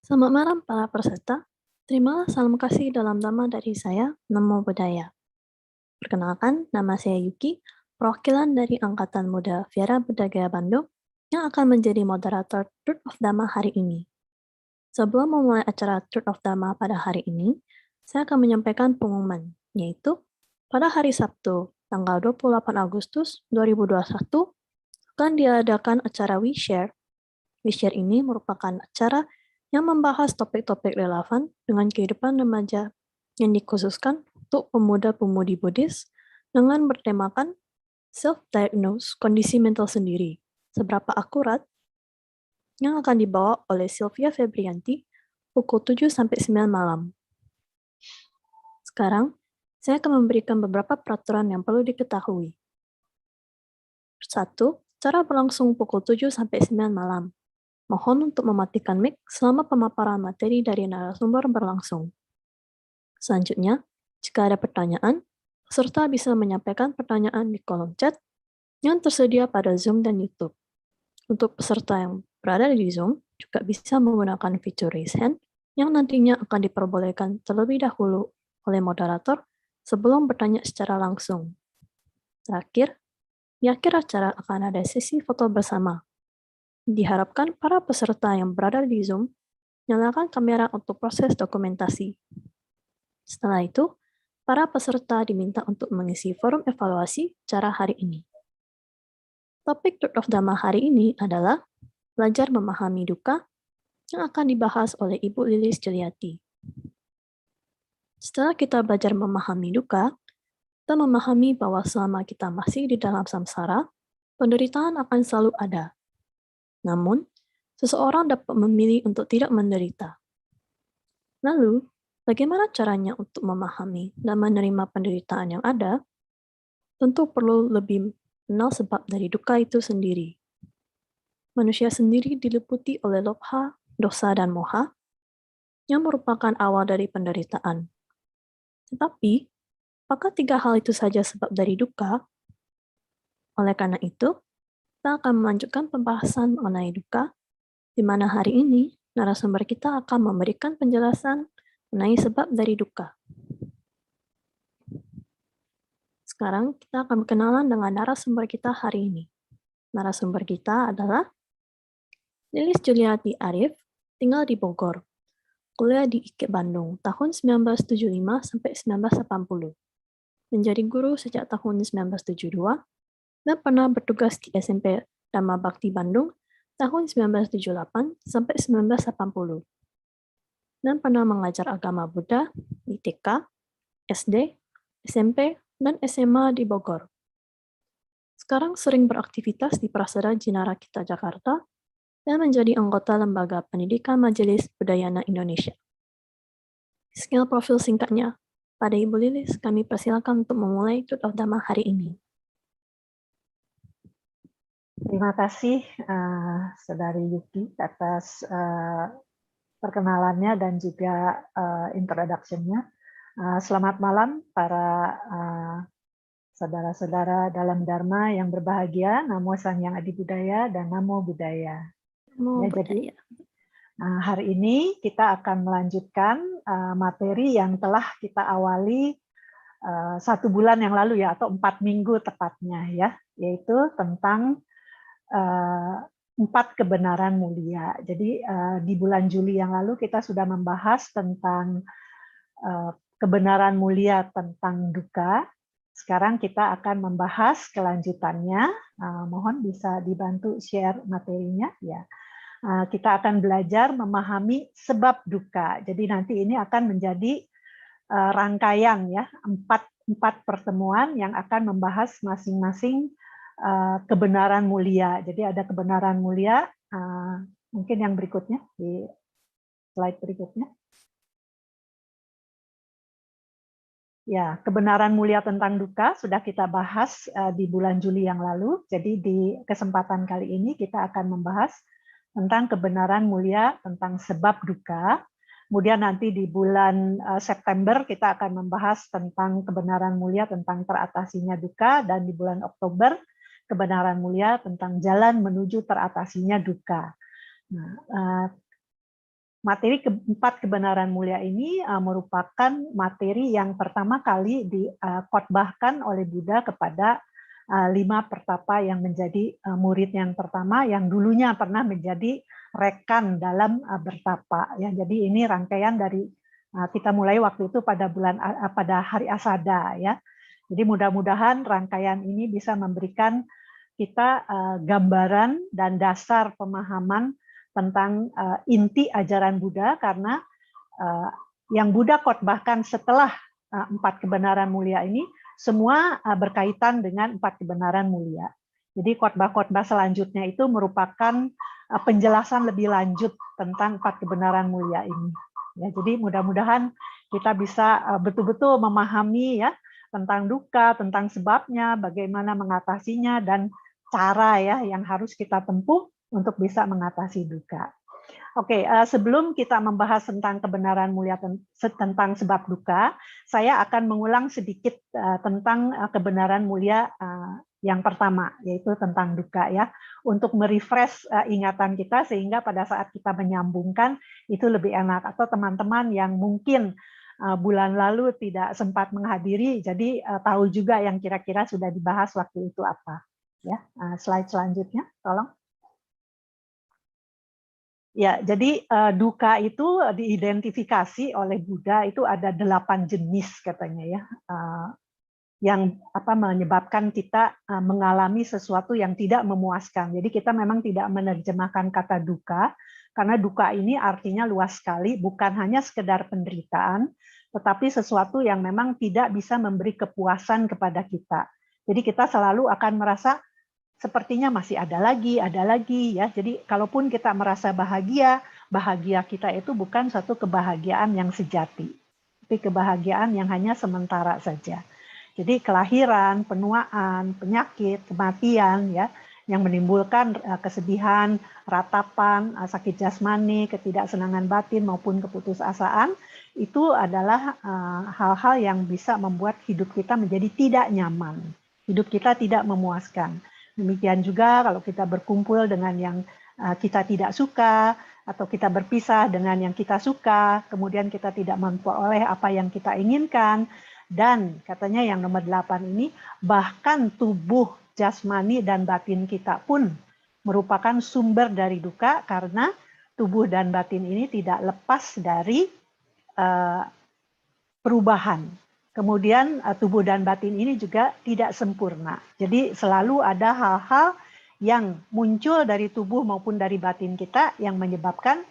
Selamat malam para peserta. Terimalah salam kasih dalam nama dari saya, Namo Buddhaya. Perkenalkan, nama saya Yuki, perwakilan dari Angkatan Muda Viara Buddhagaya Bandung yang akan menjadi moderator Truth of Dhamma hari ini. Sebelum memulai acara Truth of Dhamma pada hari ini, saya akan menyampaikan pengumuman, yaitu pada hari Sabtu, tanggal 28 Agustus 2021, akan diadakan acara We Share. We Share ini merupakan acara yang membahas topik-topik relevan dengan kehidupan remaja yang dikhususkan untuk pemuda-pemudi Buddhis dengan bertemakan self-diagnose kondisi mental sendiri, seberapa akurat, yang akan dibawa oleh Sylvia Febrianti pukul 7-9 malam. Sekarang, saya akan memberikan beberapa peraturan yang perlu diketahui. 1. Cara berlangsung pukul 7-9 malam. Mohon untuk mematikan mic selama pemaparan materi dari narasumber berlangsung. Selanjutnya, jika ada pertanyaan, peserta bisa menyampaikan pertanyaan di kolom chat yang tersedia pada Zoom dan YouTube. Untuk peserta yang berada di Zoom, juga bisa menggunakan fitur raise hand yang nantinya akan diperbolehkan terlebih dahulu oleh moderator sebelum bertanya secara langsung. Terakhir, di akhir acara akan ada sesi foto bersama. Diharapkan para peserta yang berada di Zoom nyalakan kamera untuk proses dokumentasi. Setelah itu, para peserta diminta untuk mengisi forum evaluasi cara hari ini. Topik Truth of Dhamma hari ini adalah belajar memahami duka yang akan dibahas oleh Ibu Lilis Juliati. Setelah kita belajar memahami duka, kita memahami bahwa selama kita masih di dalam samsara, penderitaan akan selalu ada. Namun, seseorang dapat memilih untuk tidak menderita. Lalu, bagaimana caranya untuk memahami dan menerima penderitaan yang ada? Tentu perlu lebih mengenal sebab dari duka itu sendiri. Manusia sendiri diliputi oleh lobha, dosa, dan moha, yang merupakan awal dari penderitaan. Tetapi, apakah 3 hal itu saja sebab dari duka? Oleh karena itu, kita akan melanjutkan pembahasan mengenai duka, di mana hari ini narasumber kita akan memberikan penjelasan mengenai sebab dari duka. Sekarang kita akan berkenalan dengan narasumber kita hari ini. Narasumber kita adalah Lilis Juliati Arif, tinggal di Bogor. Kuliah di IKIP Bandung tahun 1975 sampai 1980. Menjadi guru sejak tahun 1972 dan pernah bertugas di SMP Dhamma Bhakti Bandung tahun 1978 sampai 1980. Dan pernah mengajar agama Buddha di TK, SD, SMP, dan SMA di Bogor. Sekarang sering beraktivitas di Prasada Jinarakita Jakarta dan menjadi anggota Lembaga Pendidikan Majelis Budayana Indonesia. Sekian profil singkatnya. Pada Ibu Lilis, kami persilakan untuk memulai Truth of Dhamma hari ini. Terima kasih, Saudari Yuki, atas perkenalannya dan juga introduction-nya. Selamat malam para saudara-saudara dalam Dharma yang berbahagia. Namo Sang Yang Adi Budaya dan Namo Buddhaya. Jadi hari ini kita akan melanjutkan materi yang telah kita awali 1 bulan yang lalu ya, atau 4 minggu tepatnya ya, yaitu tentang 4 kebenaran mulia. Jadi di bulan Juli yang lalu kita sudah membahas tentang kebenaran mulia tentang duka. Sekarang kita akan membahas kelanjutannya. Mohon bisa dibantu share materinya ya. Kita akan belajar memahami sebab duka. Jadi nanti ini akan menjadi rangkaian ya, 4 pertemuan yang akan membahas masing-masing kebenaran mulia. Jadi ada kebenaran mulia, mungkin yang berikutnya, di slide berikutnya. Ya, kebenaran mulia tentang duka sudah kita bahas di bulan Juli yang lalu. Jadi di kesempatan kali ini kita akan membahas tentang kebenaran mulia tentang sebab duka. Kemudian nanti di bulan September kita akan membahas tentang kebenaran mulia tentang teratasinya duka, dan di bulan Oktober kebenaran mulia tentang jalan menuju teratasinya duka. Nah, materi keempat kebenaran mulia ini merupakan materi yang pertama kali dikotbahkan oleh Buddha kepada 5 pertapa yang menjadi murid yang pertama, yang dulunya pernah menjadi rekan dalam bertapa. Ya, jadi ini rangkaian dari kita mulai waktu itu pada hari Asada, ya. Jadi mudah-mudahan rangkaian ini bisa memberikan kita gambaran dan dasar pemahaman tentang inti ajaran Buddha, karena yang Buddha khotbahkan setelah 4 kebenaran mulia ini semua berkaitan dengan 4 kebenaran mulia. Jadi khotbah-khotbah selanjutnya itu merupakan penjelasan lebih lanjut tentang 4 kebenaran mulia ini. Ya, jadi mudah-mudahan kita bisa betul-betul memahami ya tentang duka, tentang sebabnya, bagaimana mengatasinya, dan cara ya yang harus kita tempuh untuk bisa mengatasi duka. Oke, sebelum kita membahas tentang kebenaran mulia tentang sebab duka, saya akan mengulang sedikit tentang kebenaran mulia yang pertama, yaitu tentang duka ya, untuk merefresh ingatan kita sehingga pada saat kita menyambungkan itu lebih enak. Atau teman-teman yang mungkin bulan lalu tidak sempat menghadiri, jadi tahu juga yang kira-kira sudah dibahas waktu itu apa. Ya, slide selanjutnya, tolong. Ya, jadi duka itu diidentifikasi oleh Buddha itu ada 8 jenis katanya ya, yang menyebabkan kita mengalami sesuatu yang tidak memuaskan. Jadi kita memang tidak menerjemahkan kata duka, karena duka ini artinya luas sekali, bukan hanya sekedar penderitaan, tetapi sesuatu yang memang tidak bisa memberi kepuasan kepada kita. Jadi kita selalu akan merasa sepertinya masih ada lagi ya. Jadi kalaupun kita merasa bahagia, bahagia kita itu bukan satu kebahagiaan yang sejati, tapi kebahagiaan yang hanya sementara saja. Jadi kelahiran, penuaan, penyakit, kematian ya, yang menimbulkan kesedihan, ratapan, sakit jasmani, ketidaksenangan batin maupun keputusasaan, itu adalah hal-hal yang bisa membuat hidup kita menjadi tidak nyaman, hidup kita tidak memuaskan. Demikian juga kalau kita berkumpul dengan yang kita tidak suka, atau kita berpisah dengan yang kita suka, kemudian kita tidak memperoleh apa yang kita inginkan, dan katanya yang nomor 8 ini, bahkan tubuh jasmani dan batin kita pun merupakan sumber dari duka, karena tubuh dan batin ini tidak lepas dari perubahan. Kemudian tubuh dan batin ini juga tidak sempurna. Jadi selalu ada hal-hal yang muncul dari tubuh maupun dari batin kita yang menyebabkan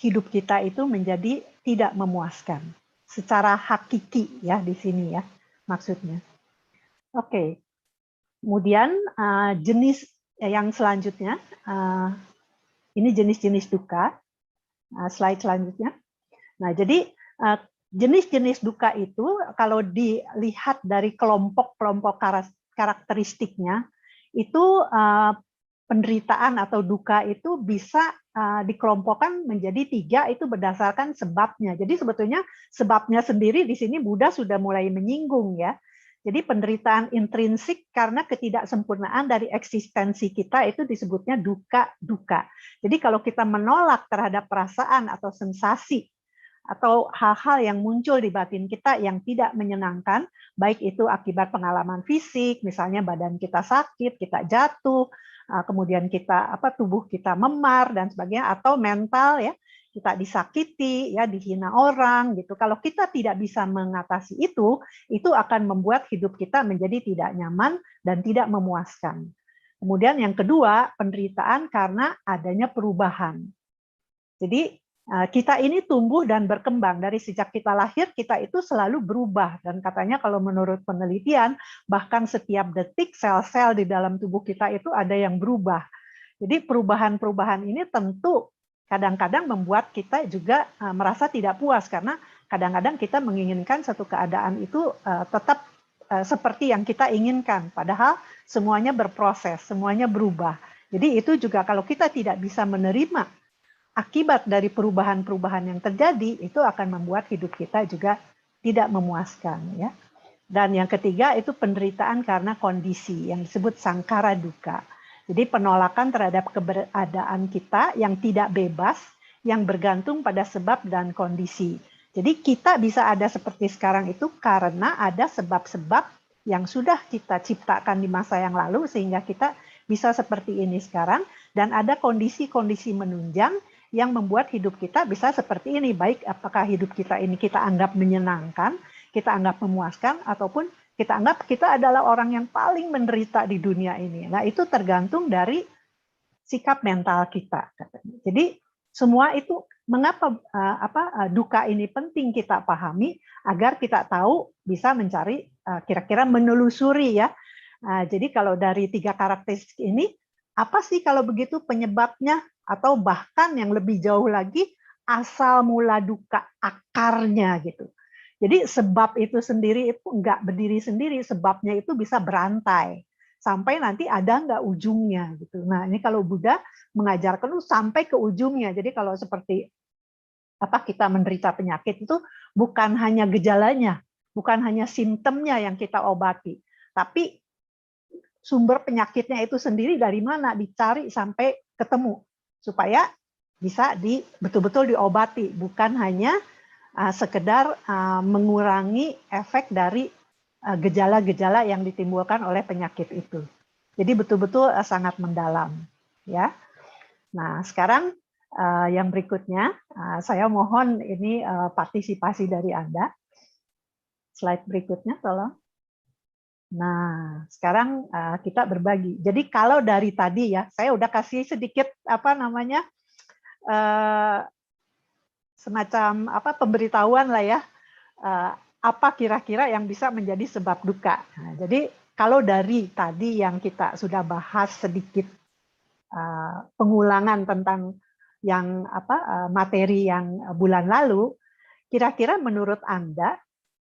hidup kita itu menjadi tidak memuaskan. Secara hakiki ya di sini ya maksudnya. Oke. Kemudian jenis yang selanjutnya, ini jenis-jenis duka. Slide selanjutnya. Nah, jadi jenis-jenis duka itu kalau dilihat dari kelompok-kelompok karakteristiknya, itu penderitaan atau duka itu bisa dikelompokkan menjadi 3, itu berdasarkan sebabnya. Jadi sebetulnya sebabnya sendiri di sini Buddha sudah mulai menyinggung ya. Jadi penderitaan intrinsik karena ketidaksempurnaan dari eksistensi kita itu disebutnya duka-duka. Jadi kalau kita menolak terhadap perasaan atau sensasi atau hal-hal yang muncul di batin kita yang tidak menyenangkan, baik itu akibat pengalaman fisik, misalnya badan kita sakit, kita jatuh, kemudian kita tubuh kita memar dan sebagainya, atau mental ya, kita disakiti, ya dihina orang gitu. Kalau kita tidak bisa mengatasi itu akan membuat hidup kita menjadi tidak nyaman dan tidak memuaskan. Kemudian yang kedua, penderitaan karena adanya perubahan. Jadi kita ini tumbuh dan berkembang. Dari sejak kita lahir, kita itu selalu berubah. Dan katanya kalau menurut penelitian, bahkan setiap detik sel-sel di dalam tubuh kita itu ada yang berubah. Jadi perubahan-perubahan ini tentu kadang-kadang membuat kita juga merasa tidak puas, karena kadang-kadang kita menginginkan satu keadaan itu tetap seperti yang kita inginkan. Padahal semuanya berproses, semuanya berubah. Jadi itu juga kalau kita tidak bisa menerima akibat dari perubahan-perubahan yang terjadi, itu akan membuat hidup kita juga tidak memuaskan ya. Dan yang ketiga itu penderitaan karena kondisi yang disebut sangkara duka. Jadi penolakan terhadap keberadaan kita yang tidak bebas, yang bergantung pada sebab dan kondisi. Jadi kita bisa ada seperti sekarang itu karena ada sebab-sebab yang sudah kita ciptakan di masa yang lalu sehingga kita bisa seperti ini sekarang, dan ada kondisi-kondisi menunjang yang membuat hidup kita bisa seperti ini, baik apakah hidup kita ini kita anggap menyenangkan, kita anggap memuaskan, ataupun kita anggap kita adalah orang yang paling menderita di dunia ini. Nah, itu tergantung dari sikap mental kita. Jadi semua itu mengapa duka ini penting kita pahami agar kita tahu bisa mencari kira-kira menelusuri ya. Jadi kalau dari 3 karakteristik ini apa sih kalau begitu penyebabnya, atau bahkan yang lebih jauh lagi asal mula duka, akarnya gitu. Jadi sebab itu sendiri itu nggak berdiri sendiri, sebabnya itu bisa berantai sampai nanti ada nggak ujungnya gitu. Nah ini kalau Buddha mengajarkan itu sampai ke ujungnya. Jadi kalau seperti kita menderita penyakit itu bukan hanya gejalanya, bukan hanya simptomnya yang kita obati, tapi sumber penyakitnya itu sendiri dari mana, dicari sampai ketemu supaya bisa betul-betul diobati, bukan hanya sekedar mengurangi efek dari gejala-gejala yang ditimbulkan oleh penyakit itu. Jadi betul-betul sangat mendalam, ya. Nah, sekarang yang berikutnya saya mohon ini partisipasi dari Anda. Slide berikutnya, tolong. Nah, sekarang kita berbagi. Jadi kalau dari tadi ya, saya udah kasih sedikit semacam pemberitahuan lah ya, apa kira-kira yang bisa menjadi sebab duka. Nah, jadi kalau dari tadi yang kita sudah bahas sedikit pengulangan tentang yang materi yang bulan lalu, kira-kira menurut Anda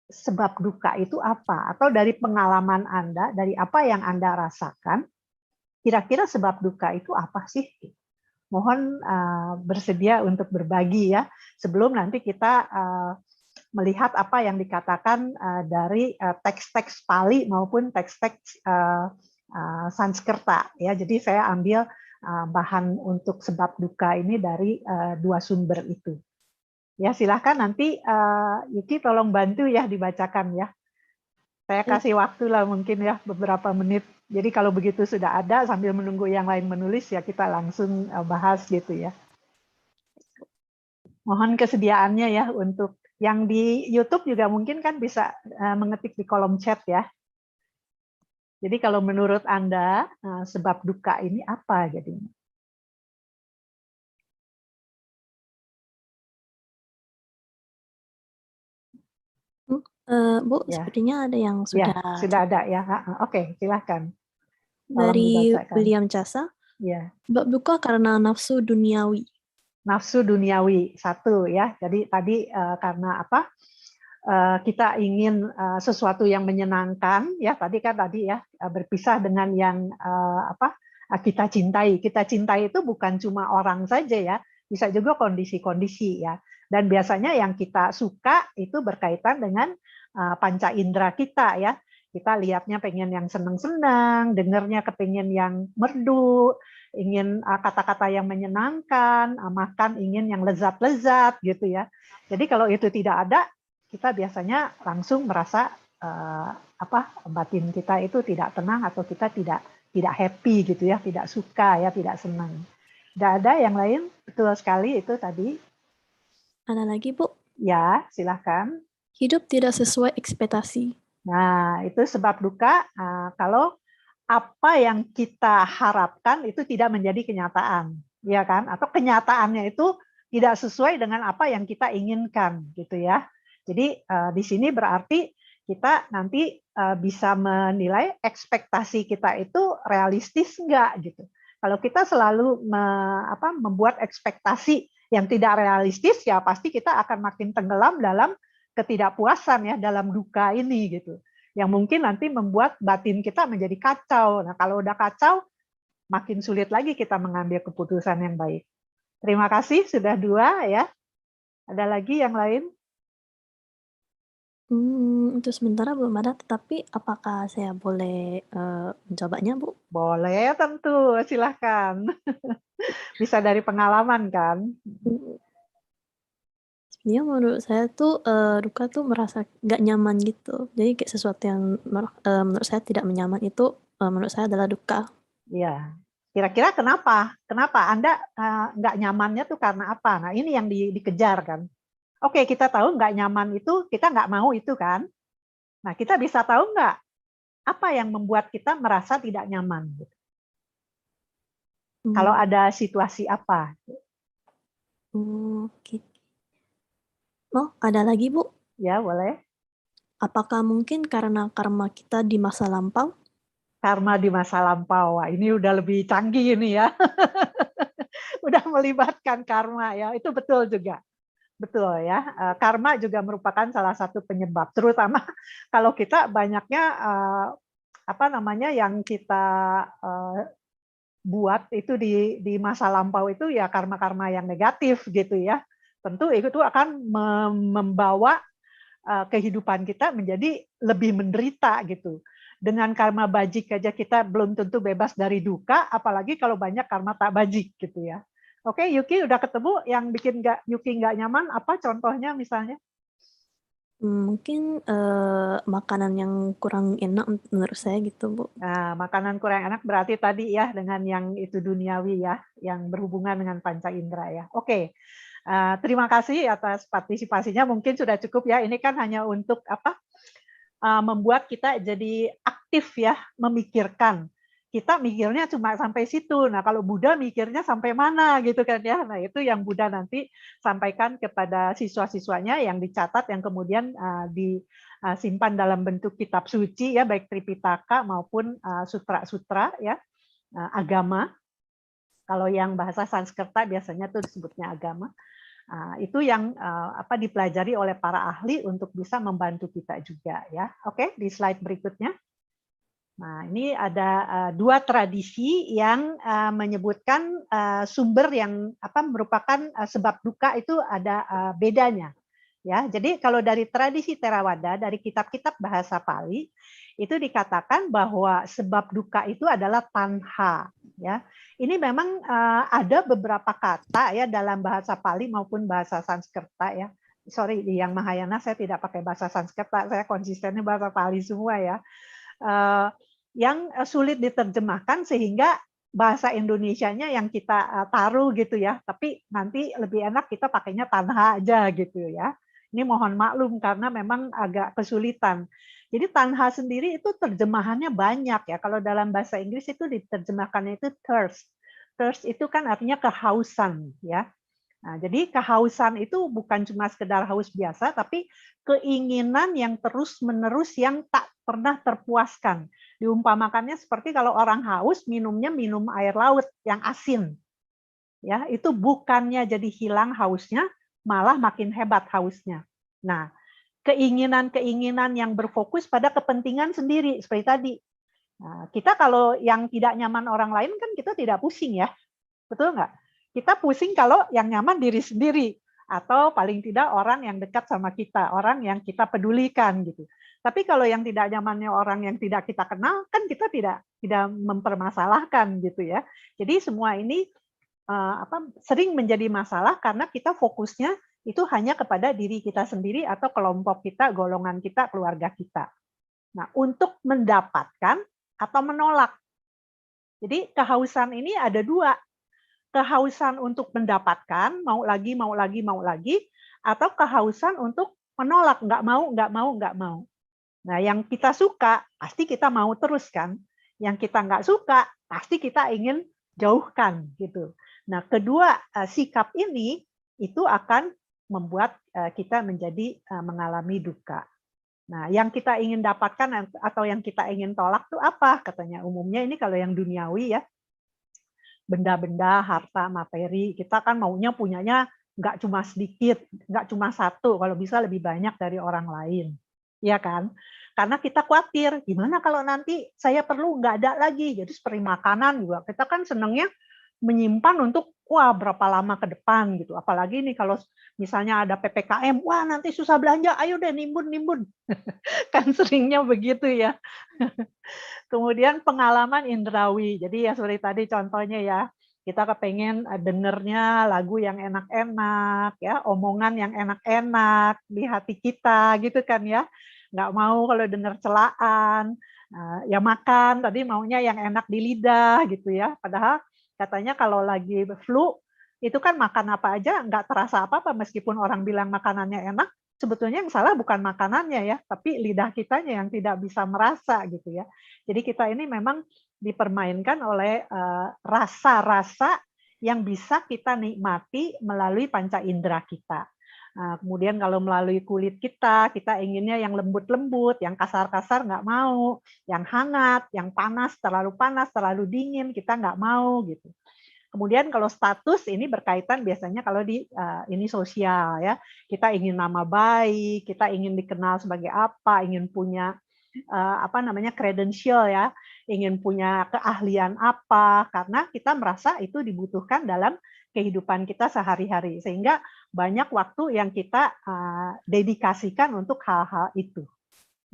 sebab duka itu apa? Atau dari pengalaman Anda, dari apa yang Anda rasakan, kira-kira sebab duka itu apa sih? Mohon bersedia untuk berbagi ya, sebelum nanti kita melihat apa yang dikatakan dari teks-teks Pali maupun teks-teks Sanskerta. Ya, jadi saya ambil bahan untuk sebab duka ini dari 2 sumber itu. Ya, silahkan nanti Yuki tolong bantu ya dibacakan ya. Saya kasih waktu lah mungkin ya beberapa menit. Jadi kalau begitu sudah ada sambil menunggu yang lain menulis ya kita langsung bahas gitu ya. Mohon kesediaannya ya untuk yang di YouTube juga mungkin kan bisa mengetik di kolom chat ya. Jadi kalau menurut Anda sebab duka ini apa jadinya? Bu, Ya. sepertinya ada yang Ya, sudah sudah ada ya. Oke, silahkan. Tolong dari dibacakan. William Chasa. Ya. Bab duka karena nafsu duniawi. Nafsu duniawi satu ya. Jadi tadi karena apa? Kita ingin sesuatu yang menyenangkan ya. Tadi ya berpisah dengan yang kita cintai. Kita cintai itu bukan cuma orang saja ya, bisa juga kondisi-kondisi ya. Dan biasanya yang kita suka itu berkaitan dengan panca indera kita ya. Kita lihatnya pengen yang senang-senang, dengarnya kepengen yang merdu, ingin kata-kata yang menyenangkan, makan ingin yang lezat-lezat gitu ya. Jadi kalau itu tidak ada, kita biasanya langsung merasa batin kita itu tidak tenang atau kita tidak happy gitu ya, tidak suka ya, tidak senang. Tidak ada yang lain? Betul sekali itu tadi. Ada lagi, Bu? Ya, silahkan. Hidup tidak sesuai ekspektasi. Nah, itu sebab duka kalau apa yang kita harapkan itu tidak menjadi kenyataan, ya kan? Atau kenyataannya itu tidak sesuai dengan apa yang kita inginkan, gitu ya. Jadi di sini berarti kita nanti bisa menilai ekspektasi kita itu realistis enggak gitu. Kalau kita selalu membuat ekspektasi yang tidak realistis, ya pasti kita akan makin tenggelam dalam ketidakpuasan ya, dalam duka ini gitu. Yang mungkin nanti membuat batin kita menjadi kacau. Nah, kalau udah kacau, makin sulit lagi kita mengambil keputusan yang baik. Terima kasih, sudah 2 ya. Ada lagi yang lain? Untuk sementara belum ada, tetapi apakah saya boleh mencobanya, Bu? Boleh tentu, silahkan. Bisa dari pengalaman kan? Dia menurut saya tuh, duka tuh merasa nggak nyaman gitu. Jadi kayak sesuatu yang menurut saya tidak menyaman itu, menurut saya adalah duka. Iya. Kira-kira kenapa? Kenapa Anda nggak nyamannya tuh karena apa? Nah, ini yang dikejar kan. Oke, kita tahu nggak nyaman itu, kita nggak mau itu kan. Nah, kita bisa tahu nggak apa yang membuat kita merasa tidak nyaman? Kalau Mmm, ada situasi apa? oke. Oh, ada lagi, Bu. Ya, boleh. Apakah mungkin karena karma kita di masa lampau? Karma di masa lampau. Wah, ini udah lebih canggih ini ya. Udah melibatkan karma ya. Itu betul juga. Betul ya. Karma juga merupakan salah satu penyebab, terutama kalau kita banyaknya apa namanya yang kita buat itu di masa lampau itu ya karma-karma yang negatif gitu ya. Tentu itu akan membawa kehidupan kita menjadi lebih menderita gitu. Dengan karma bajik aja kita belum tentu bebas dari duka, apalagi kalau banyak karma tak bajik gitu ya. Oke, Yuki udah ketemu yang bikin Yuki nggak nyaman apa contohnya misalnya? Mungkin, makanan yang kurang enak menurut saya gitu, Bu. Nah, makanan kurang enak berarti tadi ya dengan yang itu duniawi ya, yang berhubungan dengan panca indera ya. Oke, terima kasih atas partisipasinya. Mungkin sudah cukup ya. Ini kan hanya untuk apa? Membuat kita jadi aktif ya, memikirkan. Kita mikirnya cuma sampai situ. Nah, kalau Buddha mikirnya sampai mana gitu kan ya. Nah, itu yang Buddha nanti sampaikan kepada siswa-siswanya yang dicatat yang kemudian disimpan dalam bentuk kitab suci ya, baik Tripitaka maupun sutra-sutra ya, agama. Kalau yang bahasa Sanskerta biasanya tuh disebutnya agama. Itu yang dipelajari oleh para ahli untuk bisa membantu kita juga ya. Oke, di slide berikutnya. Nah, ini ada dua tradisi yang menyebutkan sumber yang merupakan sebab duka itu ada bedanya. Ya, jadi kalau dari tradisi Theravada, dari kitab-kitab bahasa Pali, itu dikatakan bahwa sebab duka itu adalah tanha. Ya, ini memang ada beberapa kata ya dalam bahasa Pali maupun bahasa Sanskerta ya. Sorry, di yang Mahayana saya tidak pakai bahasa Sanskerta, saya konsistennya bahasa Pali semua ya. Yang sulit diterjemahkan sehingga bahasa Indonesianya yang kita taruh gitu ya, tapi nanti lebih enak kita pakainya tanha aja gitu ya. Ini mohon maklum karena memang agak kesulitan. Jadi tanha sendiri itu terjemahannya banyak ya. Kalau dalam bahasa Inggris itu diterjemahkannya itu thirst. Thirst itu kan artinya kehausan ya. Nah, jadi kehausan itu bukan cuma sekedar haus biasa, tapi keinginan yang terus-menerus yang tak pernah terpuaskan. Diumpamakannya seperti kalau orang haus, minumnya minum air laut yang asin. Ya, itu bukannya jadi hilang hausnya, malah makin hebat hausnya. Nah, keinginan-keinginan yang berfokus pada kepentingan sendiri, seperti tadi. Nah, kita kalau yang tidak nyaman orang lain kan kita tidak pusing ya, betul nggak? Kita pusing kalau yang nyaman diri sendiri atau paling tidak orang yang dekat sama kita, orang yang kita pedulikan gitu. Tapi kalau yang tidak nyamannya orang yang tidak kita kenal, kan kita tidak mempermasalahkan gitu ya. Jadi semua ini sering menjadi masalah karena kita fokusnya itu hanya kepada diri kita sendiri atau kelompok kita, golongan kita, keluarga kita. Nah, untuk mendapatkan atau menolak. Jadi kehausan ini ada dua, kehausan untuk mendapatkan, mau lagi, mau lagi, mau lagi, atau kehausan untuk menolak, nggak mau, nggak mau, nggak mau. Nah, yang kita suka, pasti kita mau terus kan. Yang kita nggak suka, pasti kita ingin jauhkan gitu. Nah, kedua sikap ini itu akan membuat kita menjadi mengalami duka. Nah, yang kita ingin dapatkan atau yang kita ingin tolak itu apa? Katanya umumnya ini kalau yang duniawi ya, benda-benda, harta, materi, kita kan maunya punyanya nggak cuma sedikit, nggak cuma satu, kalau bisa lebih banyak dari orang lain. Iya kan? Karena kita khawatir, gimana kalau nanti saya perlu nggak ada lagi. Jadi seperti makanan juga, kita kan senangnya menyimpan untuk wah berapa lama ke depan gitu. Apalagi nih kalau misalnya ada PPKM, wah nanti susah belanja, ayo deh nimbun. Kan seringnya begitu ya. Kemudian pengalaman indrawi. Jadi ya seperti tadi contohnya ya, Kita kepengen dengernya lagu yang enak-enak, ya, omongan yang enak-enak di hati kita, gitu kan ya. Nggak mau kalau denger celaan, ya makan, tadi maunya yang enak di lidah, gitu ya. Padahal katanya kalau lagi flu, itu kan makan apa aja nggak terasa apa-apa, meskipun orang bilang makanannya enak, sebetulnya yang salah bukan makanannya ya, tapi lidah kitanya yang tidak bisa merasa gitu ya. Jadi kita ini memang dipermainkan oleh rasa-rasa yang bisa kita nikmati melalui panca indera kita. Kemudian kalau melalui kulit kita, kita inginnya yang lembut-lembut, yang kasar-kasar nggak mau, yang hangat, yang panas, terlalu dingin, kita nggak mau gitu. Kemudian kalau status ini berkaitan biasanya kalau di ini sosial ya. Kita ingin nama baik, kita ingin dikenal sebagai apa, ingin punya apa namanya credential ya, ingin punya keahlian apa, karena kita merasa itu dibutuhkan dalam kehidupan kita sehari-hari. Sehingga banyak waktu yang kita dedikasikan untuk hal-hal itu.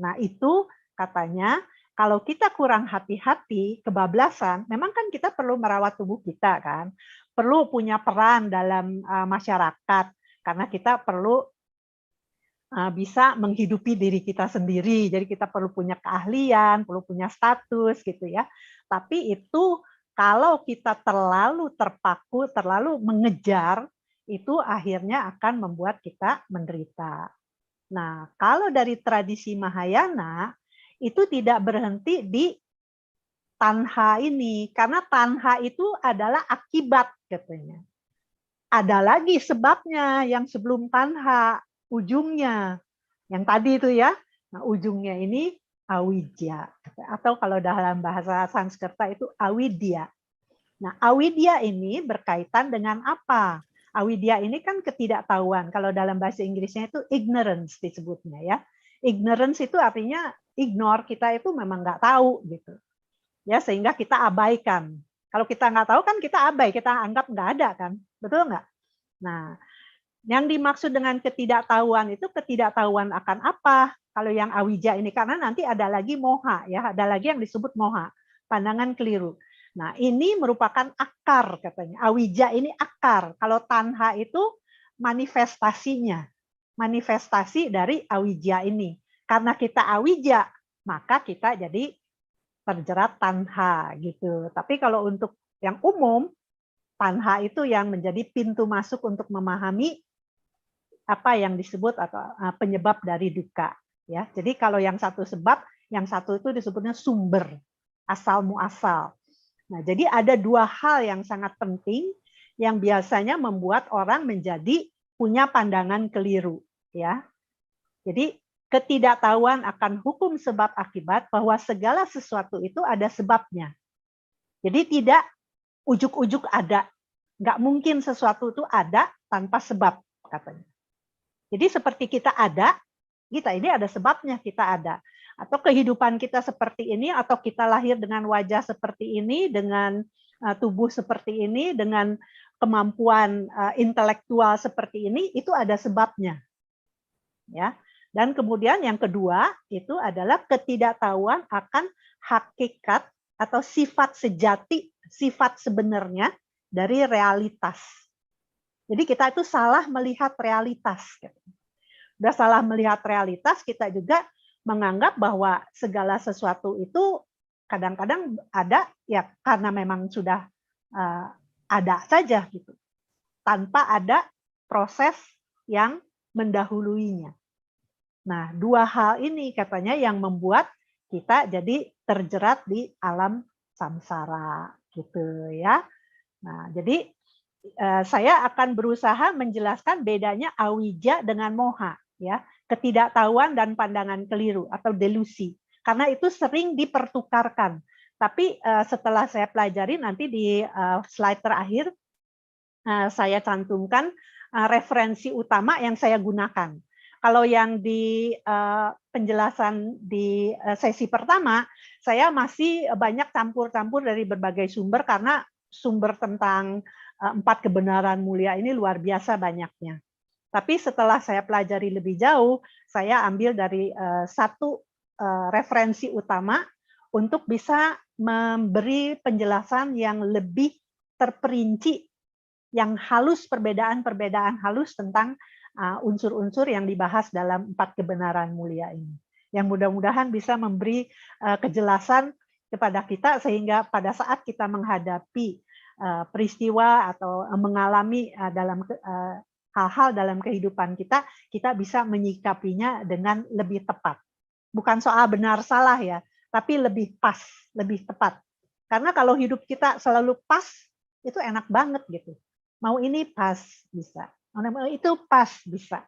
Nah, itu katanya kalau kita kurang hati-hati, kebablasan, memang kan kita perlu merawat tubuh kita kan, perlu punya peran dalam masyarakat, karena kita perlu bisa menghidupi diri kita sendiri. Jadi kita perlu punya keahlian, perlu punya status gitu ya. Tapi itu kalau kita terlalu terpaku, terlalu mengejar, itu akhirnya akan membuat kita menderita. Nah, kalau dari tradisi Mahayana, itu tidak berhenti di tanha ini, karena tanha itu adalah akibat katanya. Ada lagi sebabnya yang sebelum tanha, ujungnya. Yang tadi itu ya, nah ujungnya ini awidya. Atau kalau dalam bahasa Sanskerta itu awidya. Nah, awidya ini berkaitan dengan apa? Awidya ini kan ketidaktahuan. Kalau dalam bahasa Inggrisnya itu ignorance disebutnya ya. Ignorance itu artinya ignore, kita itu memang nggak tahu gitu. Ya, sehingga kita abaikan. Kalau kita nggak tahu kan kita abai, kita anggap nggak ada kan. Betul nggak? Nah, yang dimaksud dengan ketidaktahuan itu ketidaktahuan akan apa? Kalau yang awija ini, karena nanti ada lagi moha ya, ada lagi yang disebut moha, pandangan keliru. Nah, ini merupakan akar katanya. Awija ini akar. Kalau tanha itu manifestasinya. Manifestasi dari awija ini. Karena kita awija, maka kita jadi terjerat tanha gitu. Tapi kalau untuk yang umum, tanha itu yang menjadi pintu masuk untuk memahami apa yang disebut atau penyebab dari duka ya. Jadi kalau yang satu sebab, yang satu itu disebutnya sumber, asal muasal. Nah, jadi ada dua hal yang sangat penting yang biasanya membuat orang menjadi punya pandangan keliru ya. Jadi ketidaktahuan akan hukum sebab akibat, bahwa segala sesuatu itu ada sebabnya. Jadi tidak ujuk-ujuk ada. Nggak mungkin sesuatu itu ada tanpa sebab katanya. Jadi seperti kita ada, kita ini ada sebabnya kita ada. Atau kehidupan kita seperti ini, atau kita lahir dengan wajah seperti ini, dengan tubuh seperti ini, dengan kemampuan intelektual seperti ini, itu ada sebabnya. Ya. Dan kemudian yang kedua itu adalah ketidaktahuan akan hakikat atau sifat sejati, sifat sebenarnya dari realitas. Jadi kita itu salah melihat realitas. Udah salah melihat realitas, kita juga menganggap bahwa segala sesuatu itu kadang-kadang ada ya karena memang sudah ada saja gitu, tanpa ada proses yang mendahuluinya. Nah, dua hal ini katanya yang membuat kita jadi terjerat di alam samsara gitu ya. Nah, jadi saya akan berusaha menjelaskan bedanya awija dengan moha ya, ketidaktahuan dan pandangan keliru atau delusi. Karena itu sering dipertukarkan. Tapi setelah saya pelajari nanti di slide terakhir saya cantumkan referensi utama yang saya gunakan. Kalau yang di penjelasan di sesi pertama, saya masih banyak campur-campur dari berbagai sumber karena sumber tentang 4 kebenaran mulia ini luar biasa banyaknya. Tapi setelah saya pelajari lebih jauh, saya ambil dari satu referensi utama untuk bisa memberi penjelasan yang lebih terperinci yang halus, perbedaan-perbedaan halus tentang unsur-unsur yang dibahas dalam 4 kebenaran mulia ini. Yang mudah-mudahan bisa memberi kejelasan kepada kita sehingga pada saat kita menghadapi peristiwa atau mengalami dalam hal-hal dalam kehidupan kita, kita bisa menyikapinya dengan lebih tepat. Bukan soal benar salah ya, tapi lebih pas, lebih tepat. Karena kalau hidup kita selalu pas, itu enak banget gitu. Mau ini pas, bisa. Mau itu pas, bisa.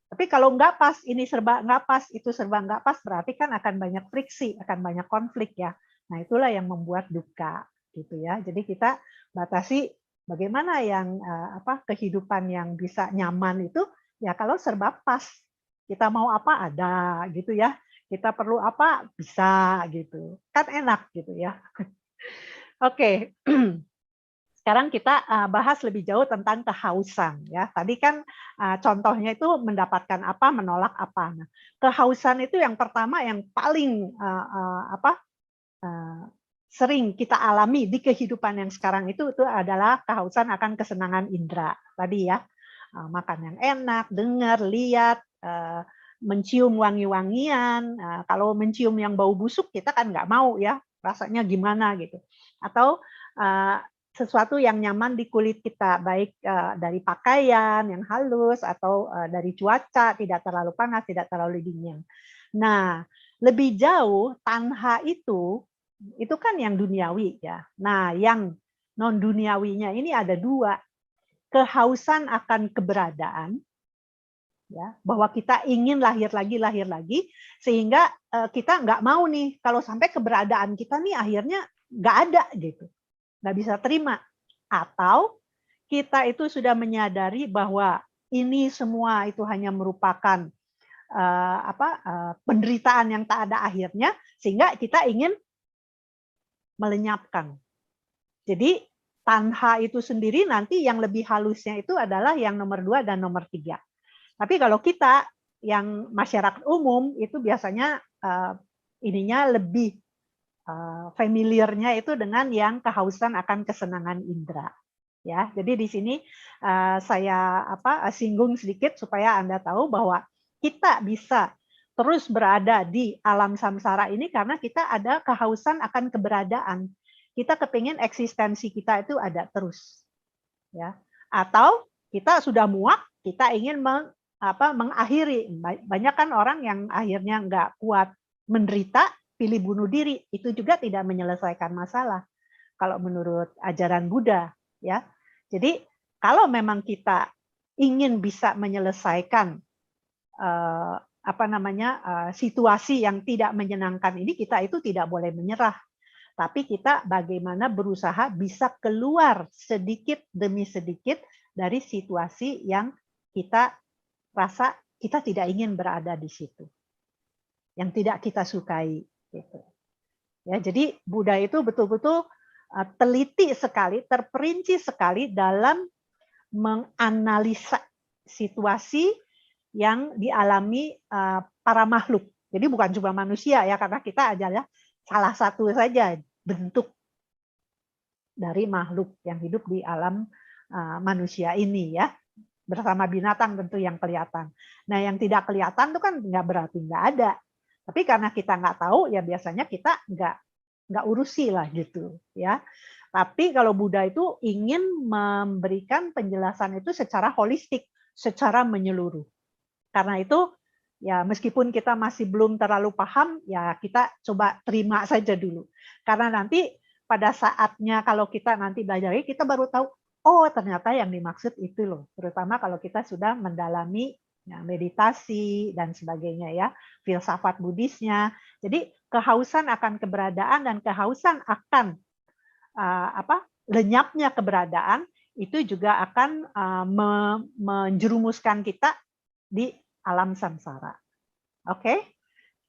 Tapi kalau nggak pas, ini serba nggak pas, itu serba nggak pas, berarti kan akan banyak friksi, akan banyak konflik ya. Nah itulah yang membuat duka gitu ya. Jadi kita batasi bagaimana yang kehidupan yang bisa nyaman itu ya kalau serba pas. Kita mau apa ada gitu ya. Kita perlu apa bisa gitu. Kan enak gitu ya. Oke. Sekarang kita bahas lebih jauh tentang kehausan ya. Tadi kan contohnya itu mendapatkan apa, menolak apa. Nah, kehausan itu yang pertama yang paling sering kita alami di kehidupan yang sekarang itu adalah kehausan akan kesenangan indera. Tadi ya, makan yang enak, dengar, lihat, mencium wangi-wangian. Kalau mencium yang bau busuk kita kan nggak mau ya, rasanya gimana gitu. Atau sesuatu yang nyaman di kulit kita, baik dari pakaian yang halus atau dari cuaca, tidak terlalu panas, tidak terlalu dingin. Nah, lebih jauh tanha itu kan yang duniawi ya. Nah, yang non duniawinya ini ada 2. Kehausan akan keberadaan, ya, bahwa kita ingin lahir lagi, sehingga kita nggak mau nih kalau sampai keberadaan kita nih akhirnya nggak ada gitu, nggak bisa terima. Atau kita itu sudah menyadari bahwa ini semua itu hanya merupakan penderitaan yang tak ada akhirnya, sehingga kita ingin melenyapkan. Jadi tanha itu sendiri nanti yang lebih halusnya itu adalah yang nomor 2 dan nomor 3. Tapi kalau kita yang masyarakat umum itu biasanya ininya lebih familiarnya itu dengan yang kehausan akan kesenangan indera. Ya, jadi di sini saya singgung sedikit supaya Anda tahu bahwa kita bisa terus berada di alam samsara ini karena kita ada kehausan akan keberadaan. Kita kepingin eksistensi kita itu ada terus. Ya. Atau kita sudah muak, kita ingin mengakhiri. Banyak kan orang yang akhirnya nggak kuat menderita, pilih bunuh diri. Itu juga tidak menyelesaikan masalah. Kalau menurut ajaran Buddha, ya. Jadi kalau memang kita ingin bisa menyelesaikan situasi yang tidak menyenangkan ini, kita itu tidak boleh menyerah. Tapi kita bagaimana berusaha bisa keluar sedikit demi sedikit dari situasi yang kita rasa kita tidak ingin berada di situ, yang tidak kita sukai. Gitu. Ya, jadi Buddha itu betul-betul teliti sekali, terperinci sekali dalam menganalisa situasi yang dialami para makhluk. Jadi bukan cuma manusia ya, karena kita adalah salah satu saja bentuk dari makhluk yang hidup di alam manusia ini ya, bersama binatang tentu yang kelihatan. Nah yang tidak kelihatan itu kan nggak berarti nggak ada, tapi karena kita nggak tahu ya biasanya kita nggak urusi lah gitu ya. Tapi kalau Buddha itu ingin memberikan penjelasan itu secara holistik, secara menyeluruh. Karena itu ya meskipun kita masih belum terlalu paham, ya kita coba terima saja dulu. Karena nanti pada saatnya kalau kita nanti belajar lagi, kita baru tahu, oh ternyata yang dimaksud itu loh. Terutama kalau kita sudah mendalami ya, meditasi dan sebagainya ya, filsafat Buddhisnya. Jadi kehausan akan keberadaan dan kehausan akan lenyapnya keberadaan itu juga akan menjerumuskan kita di alam samsara. Oke,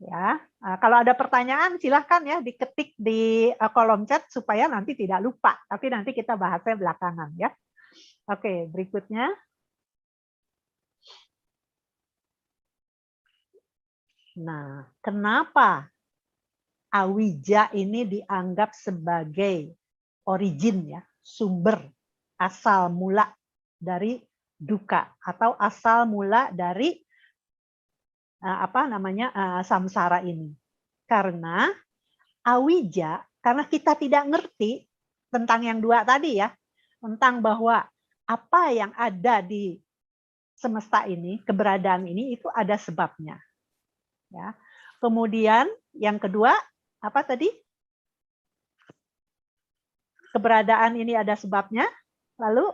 ya. Kalau ada pertanyaan silahkan ya diketik di kolom chat supaya nanti tidak lupa. Tapi nanti kita bahasnya belakangan ya. Oke, berikutnya. Nah, kenapa awija ini dianggap sebagai origin ya, sumber, asal mula dari duka atau asal mula dari samsara ini. Karena awija, karena kita tidak ngerti tentang yang dua tadi ya, tentang bahwa apa yang ada di semesta ini, keberadaan ini itu ada sebabnya. Ya. Kemudian yang kedua, apa tadi? Keberadaan ini ada sebabnya. Lalu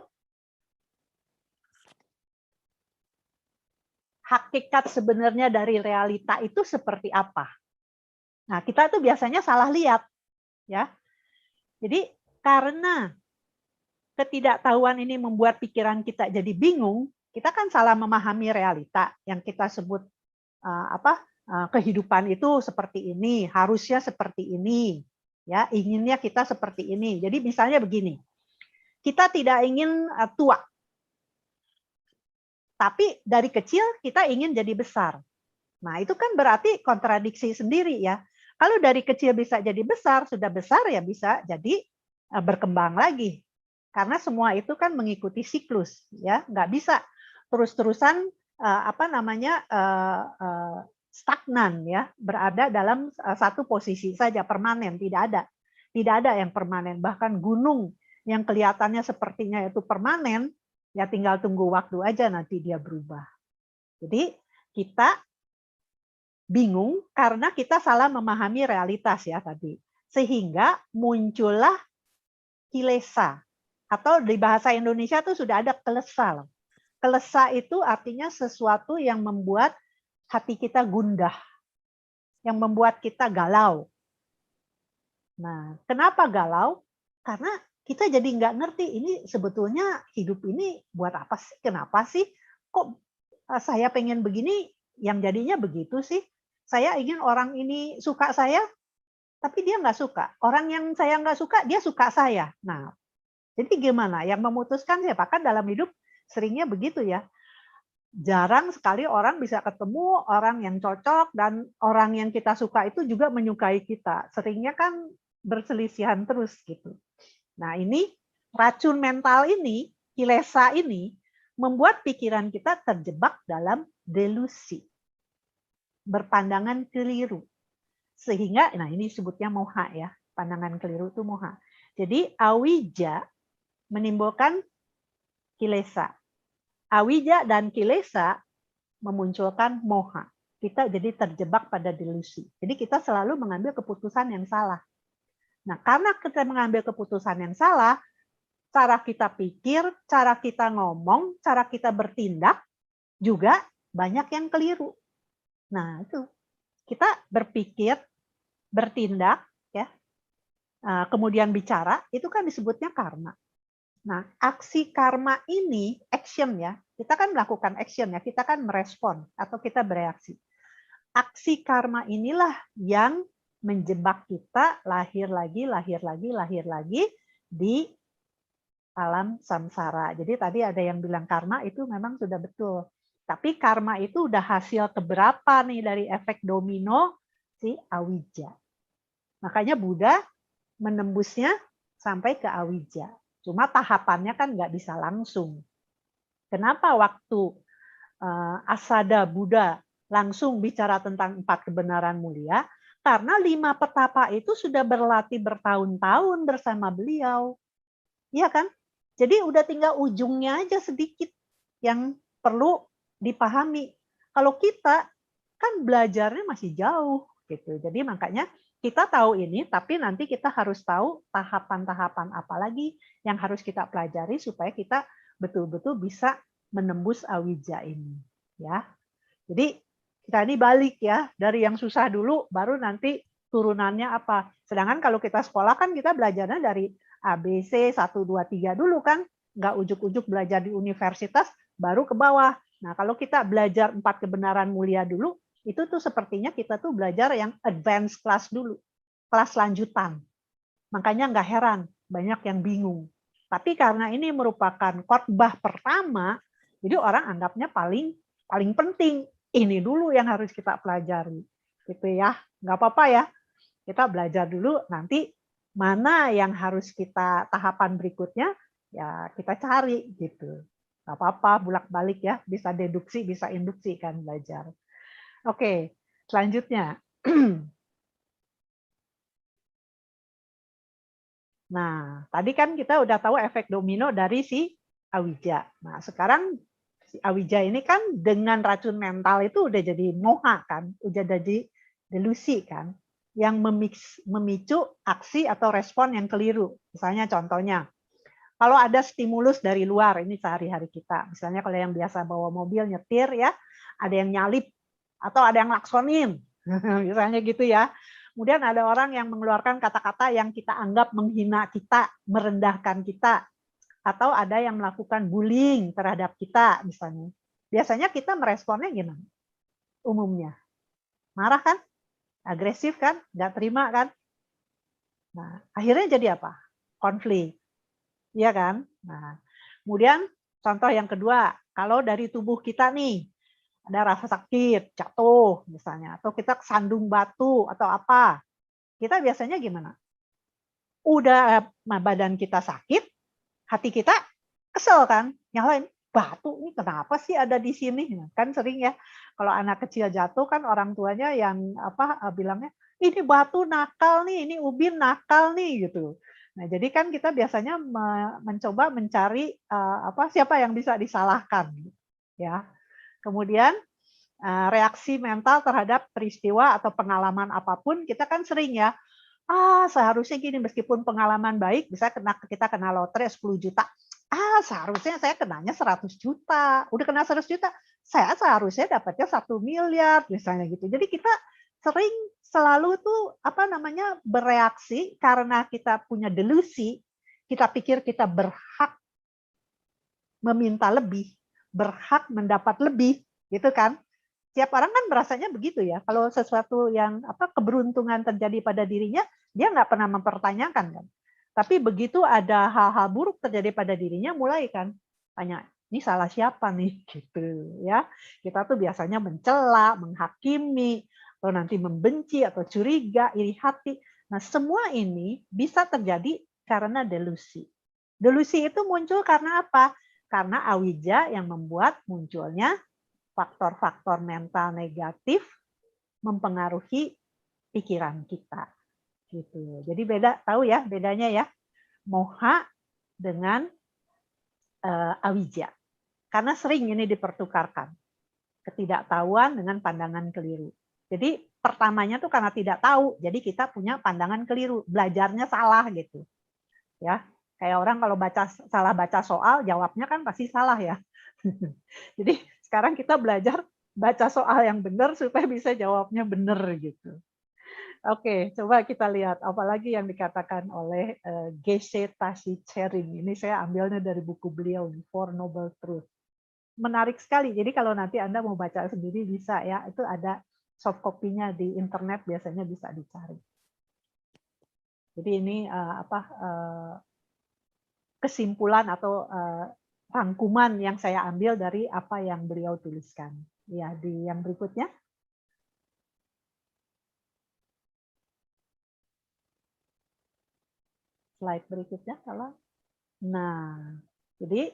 hakikat sebenarnya dari realita itu seperti apa? Nah, kita tuh biasanya salah lihat, ya. Jadi karena ketidaktahuan ini membuat pikiran kita jadi bingung, kita kan salah memahami realita yang kita sebut kehidupan itu seperti ini, harusnya seperti ini, ya, inginnya kita seperti ini. Jadi misalnya begini, kita tidak ingin tua, tapi dari kecil kita ingin jadi besar. Nah, itu kan berarti kontradiksi sendiri ya. Kalau dari kecil bisa jadi besar, sudah besar ya bisa jadi berkembang lagi. Karena semua itu kan mengikuti siklus, ya, nggak bisa terus-terusan stagnan ya, berada dalam satu posisi saja permanen, tidak ada yang permanen. Bahkan gunung yang kelihatannya sepertinya itu permanen, ya tinggal tunggu waktu aja nanti dia berubah. Jadi kita bingung karena kita salah memahami realitas ya tadi. Sehingga muncullah kilesa. Atau di bahasa Indonesia itu sudah ada kelesa. Kelesa itu artinya sesuatu yang membuat hati kita gundah. Yang membuat kita galau. Nah, kenapa galau? Karena kita jadi nggak ngerti ini sebetulnya hidup ini buat apa sih? Kenapa sih? Kok saya pengen begini, yang jadinya begitu sih? Saya ingin orang ini suka saya, tapi dia nggak suka. Orang yang saya nggak suka, dia suka saya. Nah, jadi gimana? Yang memutuskan siapa? Kan dalam hidup seringnya begitu ya. Jarang sekali orang bisa ketemu orang yang cocok dan orang yang kita suka itu juga menyukai kita. Seringnya kan berselisihan terus gitu. Nah, ini racun mental ini, kilesa ini, membuat pikiran kita terjebak dalam delusi. Berpandangan keliru. Sehingga, nah ini sebutnya moha ya, pandangan keliru itu moha. Jadi awija menimbulkan kilesa. Awija dan kilesa memunculkan moha. Kita jadi terjebak pada delusi. Jadi kita selalu mengambil keputusan yang salah. Nah, karena kita mengambil keputusan yang salah, cara kita pikir, cara kita ngomong, cara kita bertindak juga banyak yang keliru. Nah, itu kita berpikir, bertindak, ya, kemudian bicara, itu kan disebutnya karma. Nah, aksi karma ini, action ya, kita kan melakukan action ya, kita kan merespon atau kita bereaksi. Aksi karma inilah yang menjebak kita lahir lagi di alam samsara. Jadi tadi ada yang bilang karma itu memang sudah betul. Tapi karma itu udah hasil keberapa nih dari efek domino si awija. Makanya Buddha menembusnya sampai ke awija. Cuma tahapannya kan nggak bisa langsung. Kenapa waktu Asada Buddha langsung bicara tentang 4 kebenaran mulia? Karena 5 petapa itu sudah berlatih bertahun-tahun bersama beliau. Iya kan? Jadi udah tinggal ujungnya aja sedikit yang perlu dipahami. Kalau kita kan belajarnya masih jauh gitu. Jadi makanya kita tahu ini, tapi nanti kita harus tahu tahapan-tahapan apa lagi yang harus kita pelajari supaya kita betul-betul bisa menembus awija ini, ya. Jadi kita ini balik ya dari yang susah dulu, baru nanti turunannya apa. Sedangkan kalau kita sekolah kan kita belajarnya dari ABC 1, 2, 3 dulu kan, nggak ujuk-ujuk belajar di universitas baru ke bawah. Nah, kalau kita belajar 4 kebenaran mulia dulu, itu tuh sepertinya kita tuh belajar yang advance class dulu, kelas lanjutan. Makanya nggak heran, banyak yang bingung. Tapi karena ini merupakan khotbah pertama, jadi orang anggapnya paling penting. Ini dulu yang harus kita pelajari. Gitu ya, nggak apa-apa ya. Kita belajar dulu, nanti mana yang harus kita tahapan berikutnya, ya kita cari gitu. Nggak apa-apa bolak-balik ya, bisa deduksi, bisa induksi kan belajar. Oke, selanjutnya. Nah, tadi kan kita udah tahu efek domino dari si Awija. Nah, sekarang si Awija ini kan dengan racun mental itu udah jadi moha kan, udah jadi delusi kan, yang memicu aksi atau respon yang keliru. Misalnya contohnya, kalau ada stimulus dari luar, ini sehari-hari kita. Misalnya kalau yang biasa bawa mobil nyetir ya, ada yang nyalip atau ada yang laksonin, misalnya gitu ya. Kemudian ada orang yang mengeluarkan kata-kata yang kita anggap menghina kita, merendahkan kita, atau ada yang melakukan bullying terhadap kita misalnya. Biasanya kita meresponnya gimana? Umumnya marah kan, agresif kan, nggak terima kan. Nah, akhirnya jadi apa? Konflik, iya kan? Nah, kemudian contoh yang kedua, kalau dari tubuh kita nih ada rasa sakit, jatuh misalnya, atau kita kesandung batu atau apa, kita biasanya gimana? Udah badan kita sakit, hati kita kesel kan, nyalain batu ini kenapa sih ada di sini? Kan sering ya kalau anak kecil jatuh kan orang tuanya yang bilangnya ini batu nakal nih, ini ubin nakal nih gitu. Nah, jadi kan kita biasanya mencoba mencari siapa yang bisa disalahkan ya. Kemudian reaksi mental terhadap peristiwa atau pengalaman apapun kita kan sering ya, seharusnya gini, meskipun pengalaman baik, bisa kita kena lotre 10 juta. Seharusnya saya kenanya 100 juta. Udah kena 100 juta, saya seharusnya dapatnya 1 miliar, misalnya gitu. Jadi kita sering selalu tuh bereaksi karena kita punya delusi, kita pikir kita berhak meminta lebih, berhak mendapat lebih, gitu kan? Tiap orang kan merasanya begitu ya. Kalau sesuatu yang keberuntungan terjadi pada dirinya, dia nggak pernah mempertanyakan kan. Tapi begitu ada hal-hal buruk terjadi pada dirinya, mulai kan tanya, ini salah siapa nih gitu ya. Kita tuh biasanya mencela, menghakimi, atau nanti membenci atau curiga, iri hati. Nah, semua ini bisa terjadi karena delusi. Delusi itu muncul karena apa? Karena awija yang membuat munculnya faktor-faktor mental negatif mempengaruhi pikiran kita. Gitu. Jadi tahu ya bedanya ya, moha dengan awija. Karena sering ini dipertukarkan. Ketidaktahuan dengan pandangan keliru. Jadi pertamanya tuh karena tidak tahu, jadi kita punya pandangan keliru, belajarnya salah gitu. Ya, kayak orang kalau salah baca soal, jawabnya kan pasti salah ya. Jadi sekarang kita belajar baca soal yang benar supaya bisa jawabnya benar gitu. Oke, coba kita lihat apalagi yang dikatakan oleh Geshe Tashitsering. Ini saya ambilnya dari buku beliau, Four Noble Truths. Menarik sekali. Jadi kalau nanti Anda mau baca sendiri bisa ya, itu ada soft copy-nya di internet, biasanya bisa dicari. Jadi ini kesimpulan atau rangkuman yang saya ambil dari apa yang beliau tuliskan. Ya, di yang berikutnya. Slide berikutnya kalau. Nah, jadi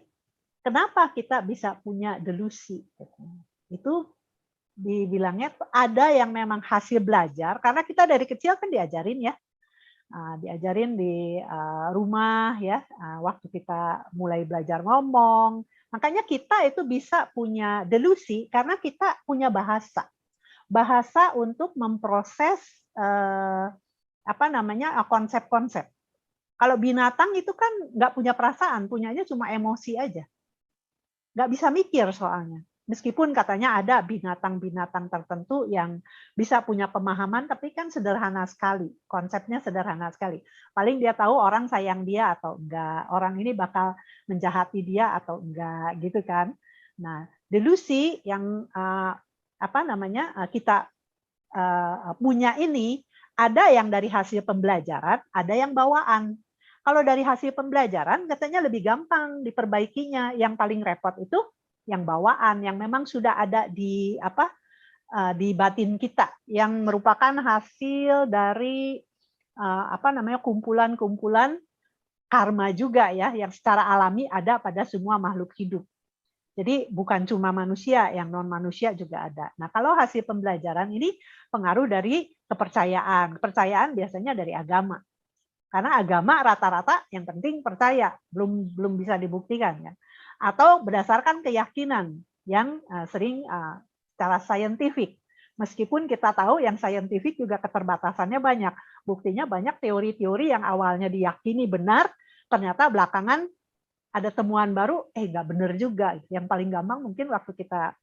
kenapa kita bisa punya delusi? Itu dibilangnya ada yang memang hasil belajar, karena kita dari kecil kan diajarin ya, diajarin di rumah ya, waktu kita mulai belajar ngomong. Makanya kita itu bisa punya delusi karena kita punya bahasa untuk memproses konsep-konsep. Kalau binatang itu kan nggak punya perasaan, punyanya cuma emosi aja. Nggak bisa mikir soalnya. Meskipun katanya ada binatang-binatang tertentu yang bisa punya pemahaman, tapi kan sederhana sekali. Konsepnya sederhana sekali. Paling dia tahu orang sayang dia atau enggak, orang ini bakal menjahati dia atau enggak, gitu kan. Nah, delusi yang kita punya ini, ada yang dari hasil pembelajaran, ada yang bawaan. Kalau dari hasil pembelajaran katanya lebih gampang diperbaikinya. Yang paling repot itu yang bawaan, yang memang sudah ada di di batin kita, yang merupakan hasil dari kumpulan-kumpulan karma juga ya, yang secara alami ada pada semua makhluk hidup. Jadi bukan cuma manusia, yang non-manusia juga ada. Nah, kalau hasil pembelajaran ini pengaruh dari kepercayaan. Kepercayaan biasanya dari agama. Karena agama rata-rata yang penting percaya, belum bisa dibuktikan ya. Atau berdasarkan keyakinan yang sering secara saintifik. Meskipun kita tahu yang saintifik juga keterbatasannya banyak. Buktinya banyak teori-teori yang awalnya diyakini benar, ternyata belakangan ada temuan baru, nggak benar juga. Yang paling gampang mungkin waktu kita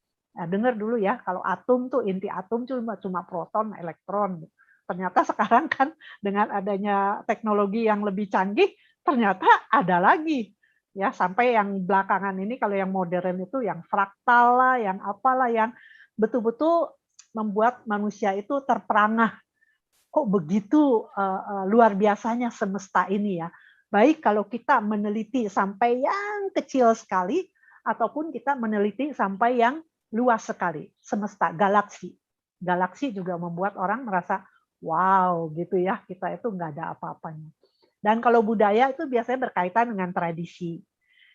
dengar dulu ya, kalau atom tuh inti atom cuma proton, elektron. Ternyata sekarang kan dengan adanya teknologi yang lebih canggih, ternyata ada lagi. Ya, sampai yang belakangan ini kalau yang modern itu yang fraktal lah, yang apalah, yang betul-betul membuat manusia itu terperangah. Kok begitu luar biasanya semesta ini ya. Baik kalau kita meneliti sampai yang kecil sekali, ataupun kita meneliti sampai yang luas sekali, semesta, galaksi. Galaksi juga membuat orang merasa, wow gitu ya, kita itu nggak ada apa-apanya. Dan kalau budaya itu biasanya berkaitan dengan tradisi.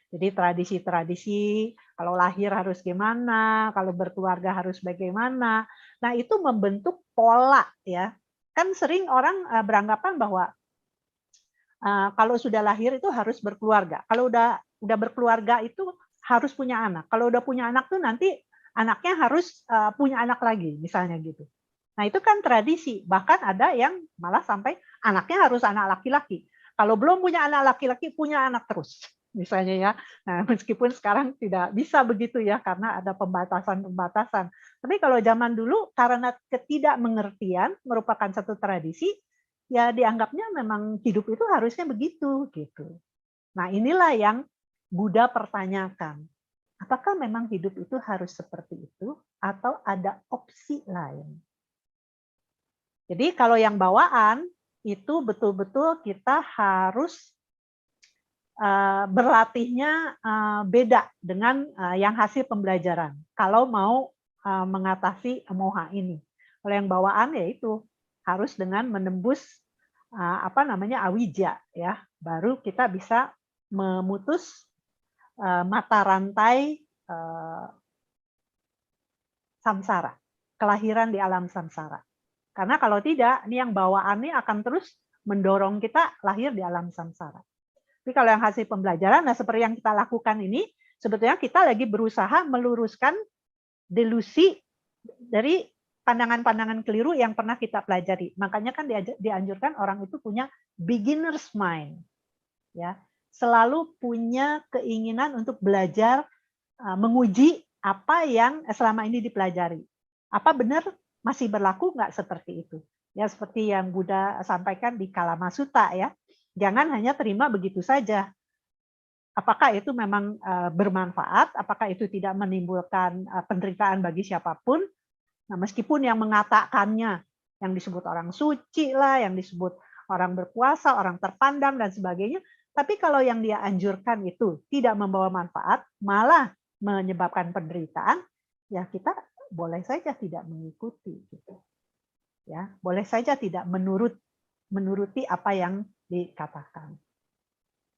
Jadi tradisi-tradisi, kalau lahir harus gimana, kalau berkeluarga harus bagaimana. Nah itu membentuk pola ya. Kan sering orang beranggapan bahwa kalau sudah lahir itu harus berkeluarga. Kalau udah berkeluarga itu harus punya anak. Kalau udah punya anak tuh nanti anaknya harus punya anak lagi, misalnya gitu. Nah itu kan tradisi. Bahkan ada yang malah sampai anaknya harus anak laki-laki. Kalau belum punya anak laki-laki, punya anak terus, misalnya ya. Nah meskipun sekarang tidak bisa begitu ya, karena ada pembatasan-pembatasan. Tapi kalau zaman dulu karena ketidakmengertian merupakan satu tradisi, ya dianggapnya memang hidup itu harusnya begitu gitu. Nah, inilah yang Buddha pertanyakan. Apakah memang hidup itu harus seperti itu atau ada opsi lain? Jadi kalau yang bawaan itu betul-betul kita harus berlatihnya beda dengan yang hasil pembelajaran. Kalau mau mengatasi moha ini. Kalau yang bawaan yaitu harus dengan menembus awija ya, baru kita bisa memutus mata rantai samsara, kelahiran di alam samsara. Karena kalau tidak, ini yang bawaannya akan terus mendorong kita lahir di alam samsara. Tapi kalau yang hasil pembelajaran, nah seperti yang kita lakukan ini, sebetulnya kita lagi berusaha meluruskan delusi dari pandangan-pandangan keliru yang pernah kita pelajari. Makanya kan dianjurkan orang itu punya beginner's mind. Ya, selalu punya keinginan untuk belajar, menguji apa yang selama ini dipelajari. Apa benar masih berlaku nggak seperti itu? Ya, seperti yang Buddha sampaikan di Kalama Sutta ya. Jangan hanya terima begitu saja. Apakah itu memang bermanfaat? Apakah itu tidak menimbulkan penderitaan bagi siapapun? Nah, meskipun yang mengatakannya yang disebut orang suci lah, yang disebut orang berpuasa, orang terpandang dan sebagainya, tapi kalau yang dia anjurkan itu tidak membawa manfaat, malah menyebabkan penderitaan, ya kita boleh saja tidak mengikuti gitu. Ya, boleh saja tidak menuruti apa yang dikatakan.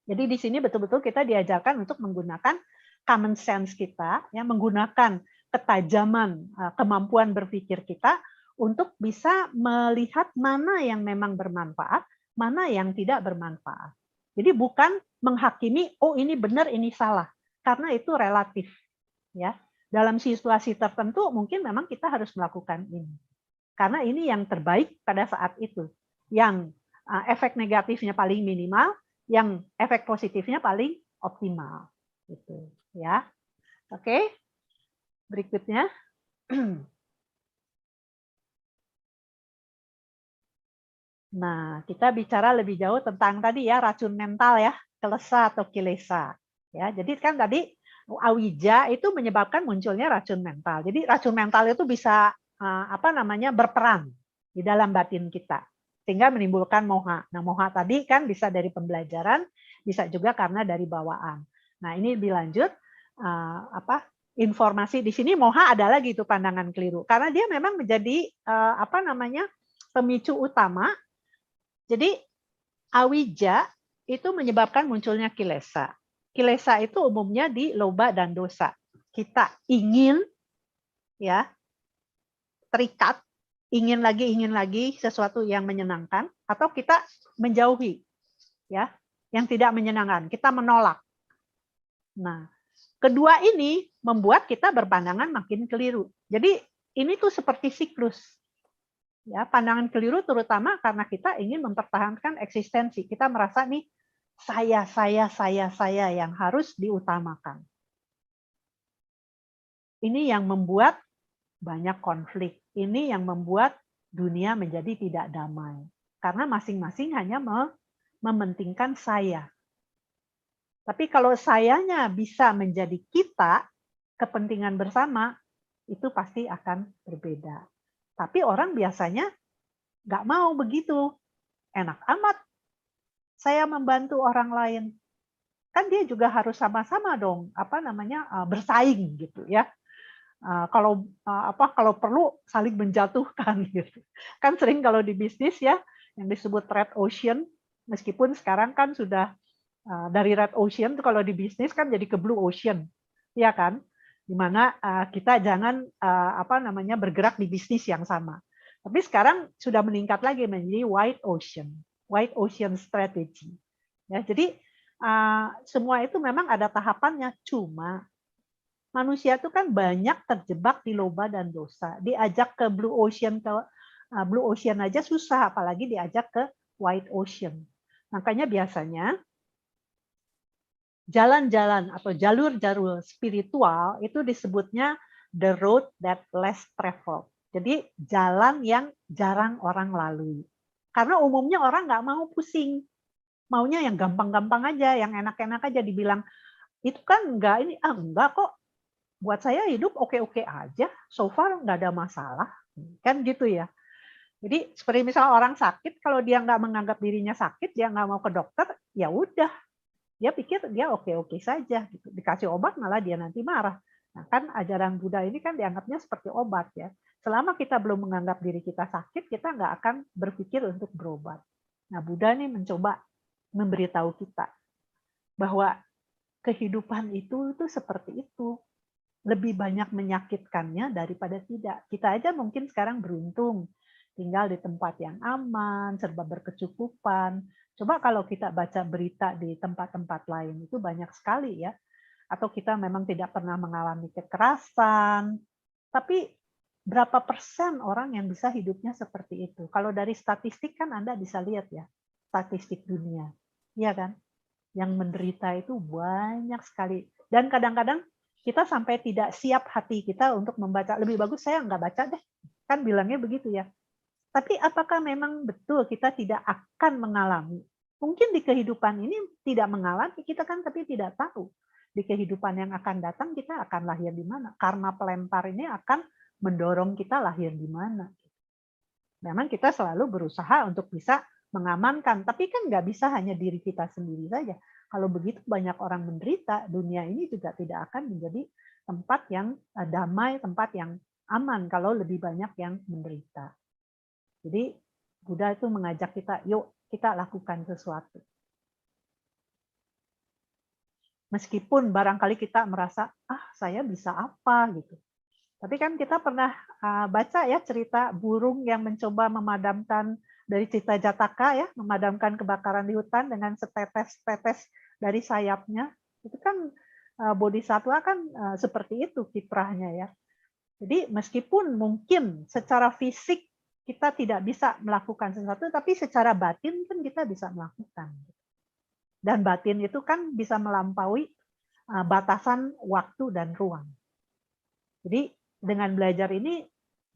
Jadi di sini betul-betul kita diajarkan untuk menggunakan common sense kita, ya, menggunakan ketajaman kemampuan berpikir kita untuk bisa melihat mana yang memang bermanfaat, mana yang tidak bermanfaat. Jadi bukan menghakimi, oh ini benar, ini salah, karena itu relatif. Ya, dalam situasi tertentu mungkin memang kita harus melakukan ini, karena ini yang terbaik pada saat itu, yang efek negatifnya paling minimal, yang efek positifnya paling optimal, gitu ya. Oke, berikutnya. Nah, kita bicara lebih jauh tentang tadi ya racun mental ya, kelesa atau kilesa. Ya, jadi kan tadi awija itu menyebabkan munculnya racun mental. Jadi racun mental itu bisa berperan di dalam batin kita sehingga menimbulkan moha. Nah, moha tadi kan bisa dari pembelajaran, bisa juga karena dari bawaan. Nah, ini lebih lanjut informasi di sini moha adalah gitu pandangan keliru karena dia memang menjadi pemicu utama Jadi awija itu menyebabkan munculnya kilesa. Kilesa itu umumnya di loba dan dosa. Kita ingin ya terikat, ingin lagi sesuatu yang menyenangkan, atau kita menjauhi ya yang tidak menyenangkan, kita menolak. Nah, kedua ini membuat kita berpandangan makin keliru. Jadi ini tuh seperti siklus. Ya, pandangan keliru terutama karena kita ingin mempertahankan eksistensi. Kita merasa nih saya yang harus diutamakan. Ini yang membuat banyak konflik. Ini yang membuat dunia menjadi tidak damai. Karena masing-masing hanya mementingkan saya. Tapi kalau sayanya bisa menjadi kita, kepentingan bersama, itu pasti akan berbeda. Tapi orang biasanya nggak mau begitu. Enak amat saya membantu orang lain. Kan dia juga harus sama-sama dong, bersaing gitu ya. Kalau perlu saling menjatuhkan gitu. Kan sering kalau di bisnis ya, yang disebut red ocean, meskipun sekarang kan sudah dari red ocean tuh kalau di bisnis kan jadi ke blue ocean, ya kan? Dimana kita jangan bergerak di bisnis yang sama. Tapi sekarang sudah meningkat lagi menjadi white ocean strategy. Ya, jadi semua itu memang ada tahapannya. Cuma manusia itu kan banyak terjebak di loba dan dosa. Diajak ke blue ocean aja susah, apalagi diajak ke white ocean. Makanya biasanya jalan-jalan atau jalur-jalur spiritual itu disebutnya the road that less traveled. Jadi jalan yang jarang orang lalui. Karena umumnya orang nggak mau pusing. Maunya yang gampang-gampang aja, yang enak-enak aja dibilang, itu kan enggak kok. Buat saya hidup oke-oke aja. So far nggak ada masalah. Kan gitu ya. Jadi seperti misalnya orang sakit, kalau dia nggak menganggap dirinya sakit, dia nggak mau ke dokter, ya udah. Dia pikir dia oke-oke saja, gitu. Dikasih obat malah dia nanti marah. Nah, kan ajaran Buddha ini kan dianggapnya seperti obat ya. Selama kita belum menganggap diri kita sakit, kita nggak akan berpikir untuk berobat. Nah, Buddha ini mencoba memberitahu kita bahwa kehidupan itu seperti itu. Lebih banyak menyakitkannya daripada tidak. Kita aja mungkin sekarang beruntung tinggal di tempat yang aman, serba berkecukupan. Coba kalau kita baca berita di tempat-tempat lain, itu banyak sekali ya. Atau kita memang tidak pernah mengalami kekerasan. Tapi berapa persen orang yang bisa hidupnya seperti itu? Kalau dari statistik kan Anda bisa lihat ya, statistik dunia. Iya kan? Yang menderita itu banyak sekali. Dan kadang-kadang kita sampai tidak siap hati kita untuk membaca. Lebih bagus saya nggak baca deh. Kan bilangnya begitu ya. Tapi apakah memang betul kita tidak akan mengalami? Mungkin di kehidupan ini tidak mengalami, kita kan tapi tidak tahu. Di kehidupan yang akan datang kita akan lahir di mana. Karena pelempar ini akan mendorong kita lahir di mana. Memang kita selalu berusaha untuk bisa mengamankan, tapi kan nggak bisa hanya diri kita sendiri saja. Kalau begitu banyak orang menderita, dunia ini juga tidak akan menjadi tempat yang damai, tempat yang aman kalau lebih banyak yang menderita. Jadi Buddha itu mengajak kita, yuk kita lakukan sesuatu. Meskipun barangkali kita merasa, saya bisa apa gitu. Tapi kan kita pernah baca ya cerita burung yang mencoba memadamkan dari Cita Jataka ya, memadamkan kebakaran di hutan dengan setetes-tetes dari sayapnya. Itu kan bodhisatwa kan seperti itu kiprahnya ya. Jadi meskipun mungkin secara fisik kita tidak bisa melakukan sesuatu, tapi secara batin kan kita bisa melakukan. Dan batin itu kan bisa melampaui batasan waktu dan ruang. Jadi dengan belajar ini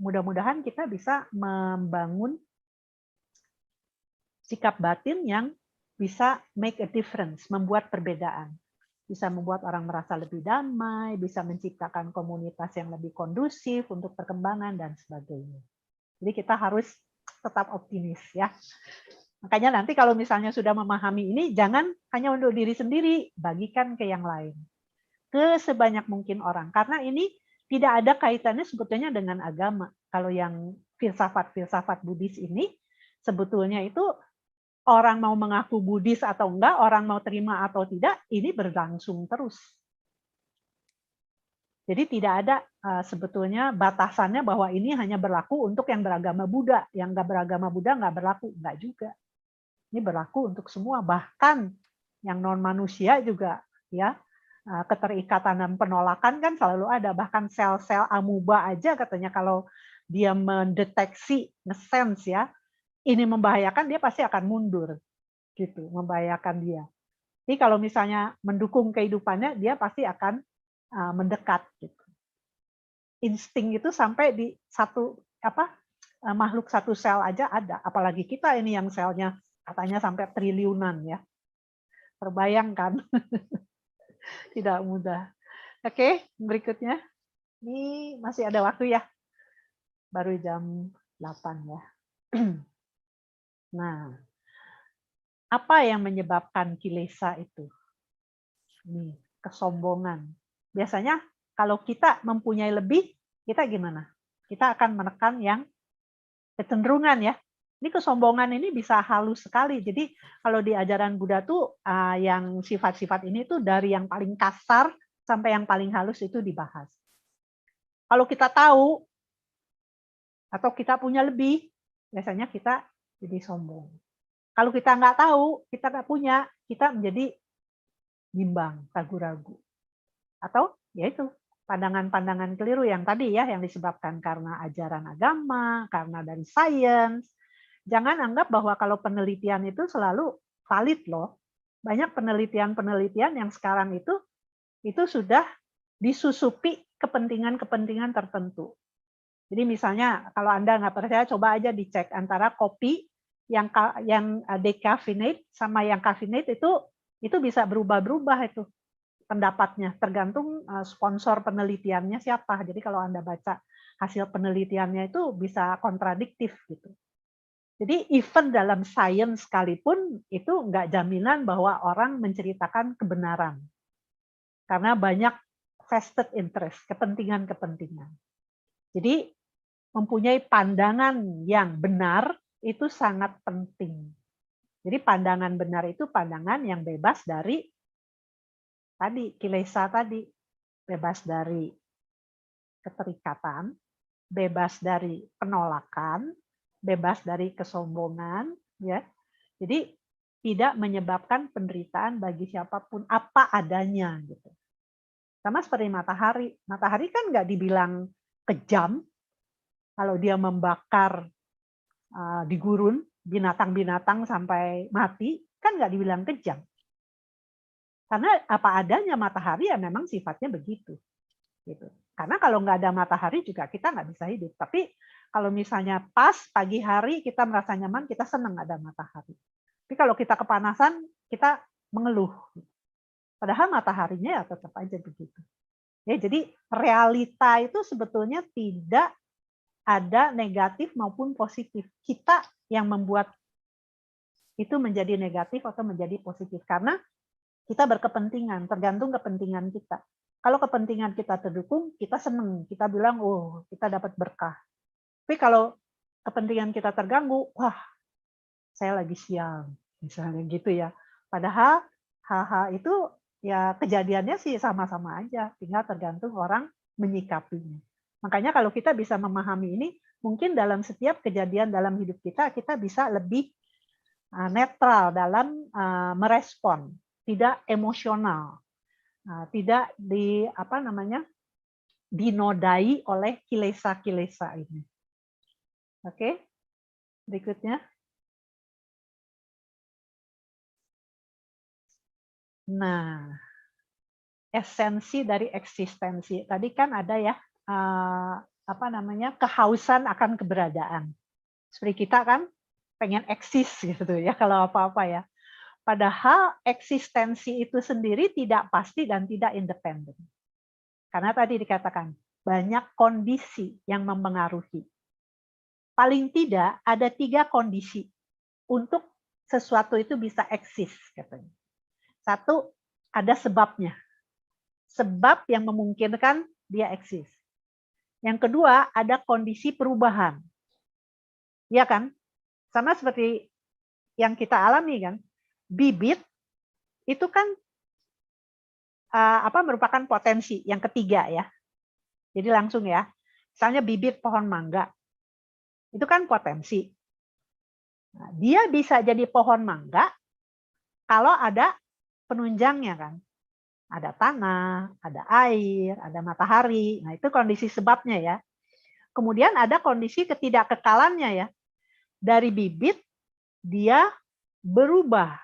mudah-mudahan kita bisa membangun sikap batin yang bisa make a difference, membuat perbedaan. Bisa membuat orang merasa lebih damai, bisa menciptakan komunitas yang lebih kondusif untuk perkembangan dan sebagainya. Jadi kita harus tetap optimis ya. Makanya nanti kalau misalnya sudah memahami ini, jangan hanya untuk diri sendiri, bagikan ke yang lain. Ke sebanyak mungkin orang. Karena ini tidak ada kaitannya sebetulnya dengan agama. Kalau yang filsafat-filsafat Buddhis ini, sebetulnya itu orang mau mengaku Buddhis atau enggak, orang mau terima atau tidak, ini berlangsung terus. Jadi tidak ada sebetulnya batasannya bahwa ini hanya berlaku untuk yang beragama Buddha, yang nggak beragama Buddha nggak berlaku, nggak juga. Ini berlaku untuk semua, bahkan yang non manusia juga, ya. Keterikatan dan penolakan kan selalu ada, bahkan sel-sel amuba aja katanya kalau dia mendeteksi, nge-sense ya, ini membahayakan, dia pasti akan mundur, gitu, membahayakan dia. Jadi kalau misalnya mendukung kehidupannya, dia pasti akan mendekat, gitu. Insting itu sampai di satu makhluk satu sel aja ada, apalagi kita ini yang selnya katanya sampai triliunan ya. Terbayangkan. Tidak mudah. Oke, berikutnya. Ini masih ada waktu ya. Baru jam 8 ya. Nah, apa yang menyebabkan kilesa itu? Ini, kesombongan. Biasanya kalau kita mempunyai lebih, kita gimana? Kita akan menekan yang kecenderungan ya. Ini kesombongan ini bisa halus sekali. Jadi kalau di ajaran Buddha tuh yang sifat-sifat ini tuh dari yang paling kasar sampai yang paling halus itu dibahas. Kalau kita tahu atau kita punya lebih, biasanya kita jadi sombong. Kalau kita nggak tahu, kita nggak punya, kita menjadi bimbang, ragu-ragu. Atau yaitu pandangan-pandangan keliru yang tadi ya, yang disebabkan karena ajaran agama, karena dari sains. Jangan anggap bahwa kalau penelitian itu selalu valid loh. Banyak penelitian-penelitian yang sekarang itu sudah disusupi kepentingan-kepentingan tertentu. Jadi misalnya kalau Anda nggak percaya, coba aja dicek antara kopi yang decaffeinated sama yang caffeinated itu bisa berubah-berubah itu pendapatnya, tergantung sponsor penelitiannya siapa. Jadi kalau Anda baca hasil penelitiannya itu bisa kontradiktif gitu. Jadi even dalam sains sekalipun itu nggak jaminan bahwa orang menceritakan kebenaran. Karena banyak vested interest, kepentingan-kepentingan. Jadi mempunyai pandangan yang benar itu sangat penting. Jadi pandangan benar itu pandangan yang bebas dari tadi, kilesa tadi. Bebas dari keterikatan, bebas dari penolakan, bebas dari kesombongan, ya. Jadi tidak menyebabkan penderitaan bagi siapapun, apa adanya gitu. Sama seperti matahari. Matahari kan nggak dibilang kejam kalau dia membakar di gurun binatang-binatang sampai mati, kan nggak dibilang kejam. Karena apa adanya matahari ya memang sifatnya begitu. Gitu. Karena kalau nggak ada matahari juga kita nggak bisa hidup. Tapi kalau misalnya pas pagi hari kita merasa nyaman, kita senang ada matahari. Tapi kalau kita kepanasan, kita mengeluh. Padahal mataharinya ya tetap aja begitu. Ya, jadi realita itu sebetulnya tidak ada negatif maupun positif. Kita yang membuat itu menjadi negatif atau menjadi positif. Karena kita berkepentingan, tergantung kepentingan kita. Kalau kepentingan kita terdukung, kita senang. Kita bilang, oh, kita dapat berkah. Tapi kalau kepentingan kita terganggu, wah, saya lagi sial. Misalnya gitu ya. Padahal hal-hal itu ya kejadiannya sih sama-sama aja. Tinggal tergantung orang menyikapinya. Makanya kalau kita bisa memahami ini, mungkin dalam setiap kejadian dalam hidup kita, kita bisa lebih netral dalam merespon. Tidak emosional. Tidak dinodai oleh kilesa-kilesa ini. Oke, berikutnya. Nah, esensi dari eksistensi. Tadi kan ada ya kehausan akan keberadaan. Seperti kita kan pengen eksis gitu ya kalau apa-apa ya. Padahal eksistensi itu sendiri tidak pasti dan tidak independen. Karena tadi dikatakan banyak kondisi yang mempengaruhi. Paling tidak ada 3 kondisi untuk sesuatu itu bisa eksis katanya. 1, ada sebabnya. Sebab yang memungkinkan dia eksis. Yang kedua, ada kondisi perubahan. Iya kan? Sama seperti yang kita alami kan, bibit itu kan merupakan potensi yang ketiga ya. Jadi langsung ya, misalnya bibit pohon mangga, itu kan potensi. Nah, dia bisa jadi pohon mangga kalau ada penunjangnya kan. Ada tanah, ada air, ada matahari. Nah, itu kondisi sebabnya ya. Kemudian ada kondisi ketidakkekalannya ya. Dari bibit dia berubah,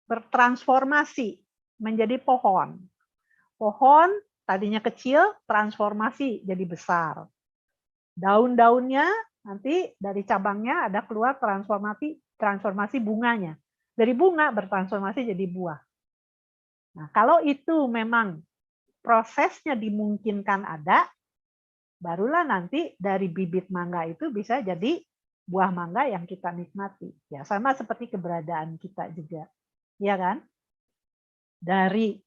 bertransformasi menjadi pohon. Pohon tadinya kecil, transformasi jadi besar. Daun-daunnya nanti dari cabangnya ada keluar transformasi bunganya. Dari bunga bertransformasi jadi buah. Nah, kalau itu memang prosesnya dimungkinkan ada, barulah nanti dari bibit mangga itu bisa jadi buah mangga yang kita nikmati. Ya, sama seperti keberadaan kita juga. Ya kan? Dari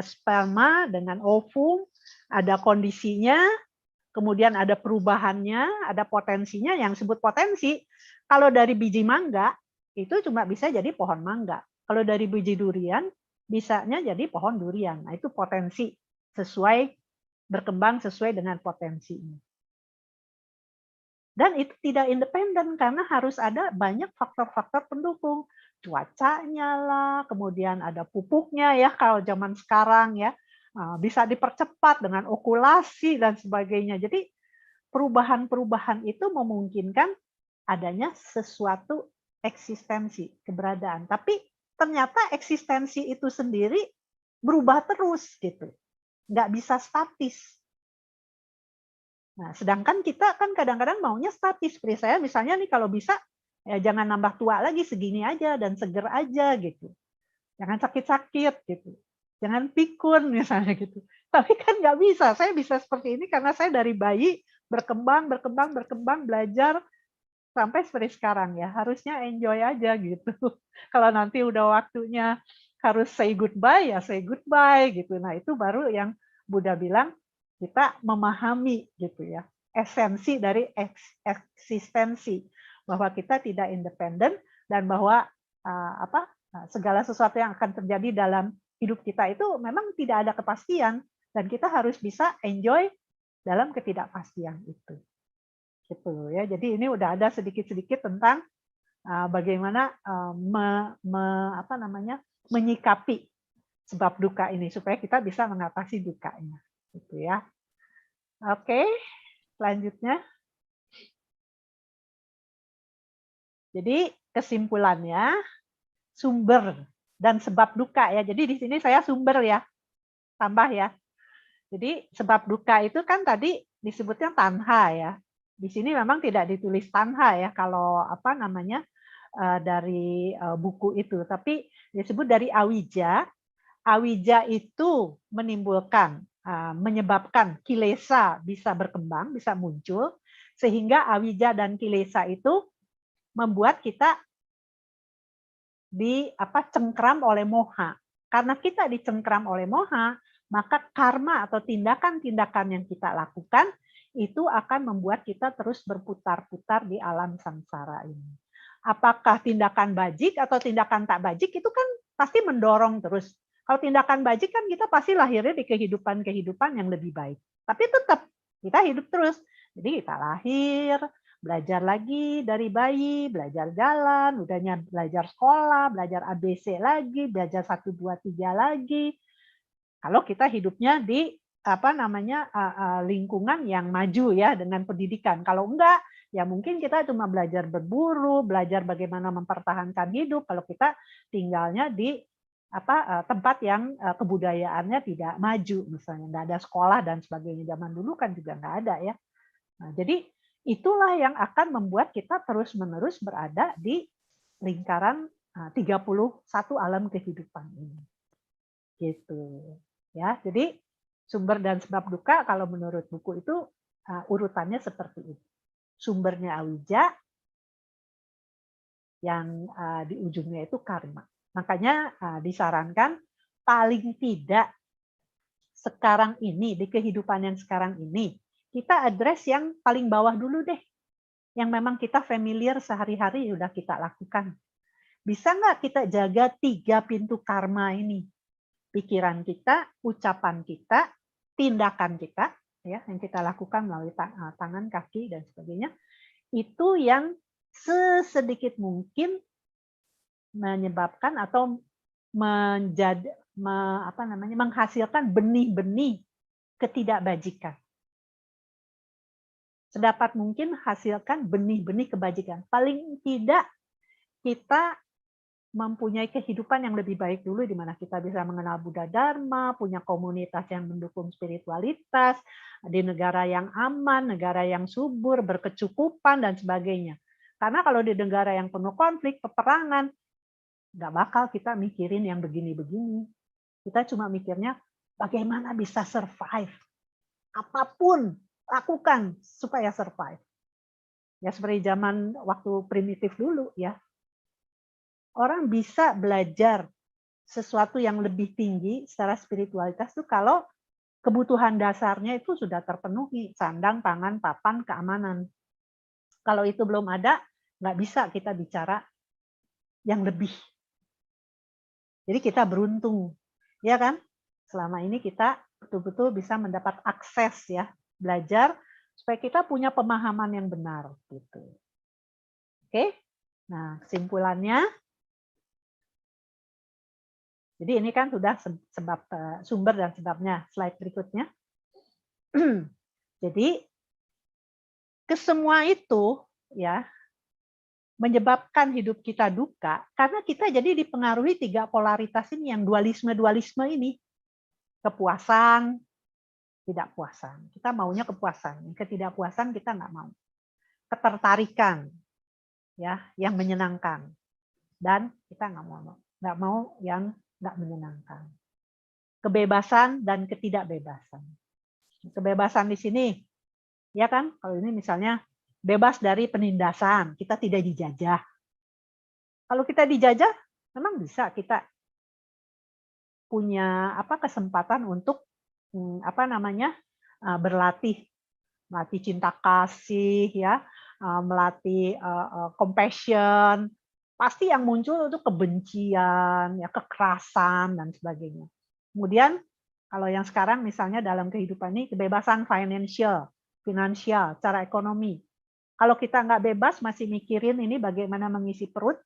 sperma dengan ovum, ada kondisinya, kemudian ada perubahannya, ada potensinya yang disebut potensi. Kalau dari biji mangga, itu cuma bisa jadi pohon mangga. Kalau dari biji durian, bisanya jadi pohon durian. Nah, itu potensi berkembang sesuai dengan potensinya. Dan itu tidak independen karena harus ada banyak faktor-faktor pendukung. Cuacanya lah, kemudian ada pupuknya ya kalau zaman sekarang ya. Bisa dipercepat dengan okulasi dan sebagainya. Jadi perubahan-perubahan itu memungkinkan adanya sesuatu eksistensi, keberadaan. Tapi ternyata eksistensi itu sendiri berubah terus gitu. Nggak bisa statis. Nah, sedangkan kita kan kadang-kadang maunya statis. Seperti saya misalnya nih kalau bisa ya jangan nambah tua lagi, segini aja dan seger aja gitu. Jangan sakit-sakit gitu. Jangan pikun misalnya gitu. Tapi kan nggak bisa. Saya bisa seperti ini karena saya dari bayi berkembang, belajar sampai seperti sekarang ya. Harusnya enjoy aja gitu. Kalau nanti udah waktunya harus say goodbye ya say goodbye gitu. Nah, itu baru yang Buddha bilang kita memahami gitu ya. Esensi dari eksistensi bahwa kita tidak independen dan bahwa segala sesuatu yang akan terjadi dalam hidup kita itu memang tidak ada kepastian dan kita harus bisa enjoy dalam ketidakpastian itu. Gitu ya. Jadi ini udah ada sedikit-sedikit tentang bagaimana menyikapi sebab duka ini supaya kita bisa mengatasi dukanya. Gitu ya. Oke, selanjutnya. Jadi kesimpulannya sumber dan sebab duka ya. Jadi di sini saya sumber ya. Tambah ya. Jadi sebab duka itu kan tadi disebutnya tanha ya. Di sini memang tidak ditulis tanha ya kalau dari buku itu, tapi disebut dari awija. Awija itu menyebabkan kilesa bisa berkembang, bisa muncul, sehingga awija dan kilesa itu membuat kita cengkram oleh moha. Karena kita dicengkram oleh moha, maka karma atau tindakan-tindakan yang kita lakukan itu akan membuat kita terus berputar-putar di alam samsara ini. Apakah tindakan bajik atau tindakan tak bajik itu kan pasti mendorong terus. Kalau tindakan bajik kan kita pasti lahirnya di kehidupan-kehidupan yang lebih baik. Tapi tetap kita hidup terus. Jadi kita lahir, belajar lagi dari bayi, belajar jalan, udahnya belajar sekolah, belajar ABC lagi, belajar 1, 2, 3 lagi. Kalau kita hidupnya di lingkungan yang maju ya dengan pendidikan. Kalau enggak, ya mungkin kita cuma belajar berburu, belajar bagaimana mempertahankan hidup kalau kita tinggalnya di tempat yang kebudayaannya tidak maju, misalnya nggak ada sekolah dan sebagainya. Zaman dulu kan juga nggak ada ya. Nah, jadi itulah yang akan membuat kita terus-menerus berada di lingkaran 31 alam kehidupan ini. Gitu. Ya, jadi sumber dan sebab duka kalau menurut buku itu urutannya seperti itu. Sumbernya awija, yang di ujungnya itu karma. Makanya disarankan paling tidak sekarang ini, di kehidupan yang sekarang ini, kita address yang paling bawah dulu deh. yang memang kita familiar sehari-hari sudah kita lakukan. Bisa nggak kita jaga 3 pintu karma ini? Pikiran kita, ucapan kita, tindakan kita, ya, yang kita lakukan melalui tangan, kaki, dan sebagainya, itu yang sesedikit mungkin menyebabkan atau menghasilkan benih-benih ketidakbajikan. Sedapat mungkin hasilkan benih-benih kebajikan. Paling tidak kita mempunyai kehidupan yang lebih baik dulu, di mana kita bisa mengenal Buddha Dharma, punya komunitas yang mendukung spiritualitas, di negara yang aman, negara yang subur, berkecukupan, dan sebagainya. Karena kalau di negara yang penuh konflik, peperangan, nggak bakal kita mikirin yang begini-begini. Kita cuma mikirnya bagaimana bisa survive. Apapun lakukan supaya survive. Ya seperti zaman waktu primitif dulu ya. Orang bisa belajar sesuatu yang lebih tinggi secara spiritualitas itu kalau kebutuhan dasarnya itu sudah terpenuhi, sandang, pangan, papan, keamanan. Kalau itu belum ada, nggak bisa kita bicara yang lebih. Jadi kita beruntung, ya kan? Selama ini kita betul-betul bisa mendapat akses ya, belajar supaya kita punya pemahaman yang benar gitu. Oke? Nah, kesimpulannya, jadi ini kan sudah sebab sumber dan sebabnya. Slide berikutnya. Jadi kesemua itu ya menyebabkan hidup kita duka karena kita jadi dipengaruhi 3 polaritas ini, yang dualisme ini. Kepuasan, tidak puasan. Kita maunya kepuasan, ketidakpuasan kita nggak mau. Ketertarikan, ya, yang menyenangkan, dan kita nggak mau yang nggak menyenangkan. Kebebasan dan ketidakbebasan. Kebebasan di sini, ya kan? Kalau ini misalnya bebas dari penindasan, kita tidak dijajah. Kalau kita dijajah, memang bisa kita punya kesempatan untuk berlatih cinta kasih ya, melatih compassion. Pasti yang muncul itu kebencian, ya kekerasan dan sebagainya. Kemudian kalau yang sekarang misalnya dalam kehidupan ini kebebasan finansial, secara ekonomi. Kalau kita nggak bebas masih mikirin ini bagaimana mengisi perut,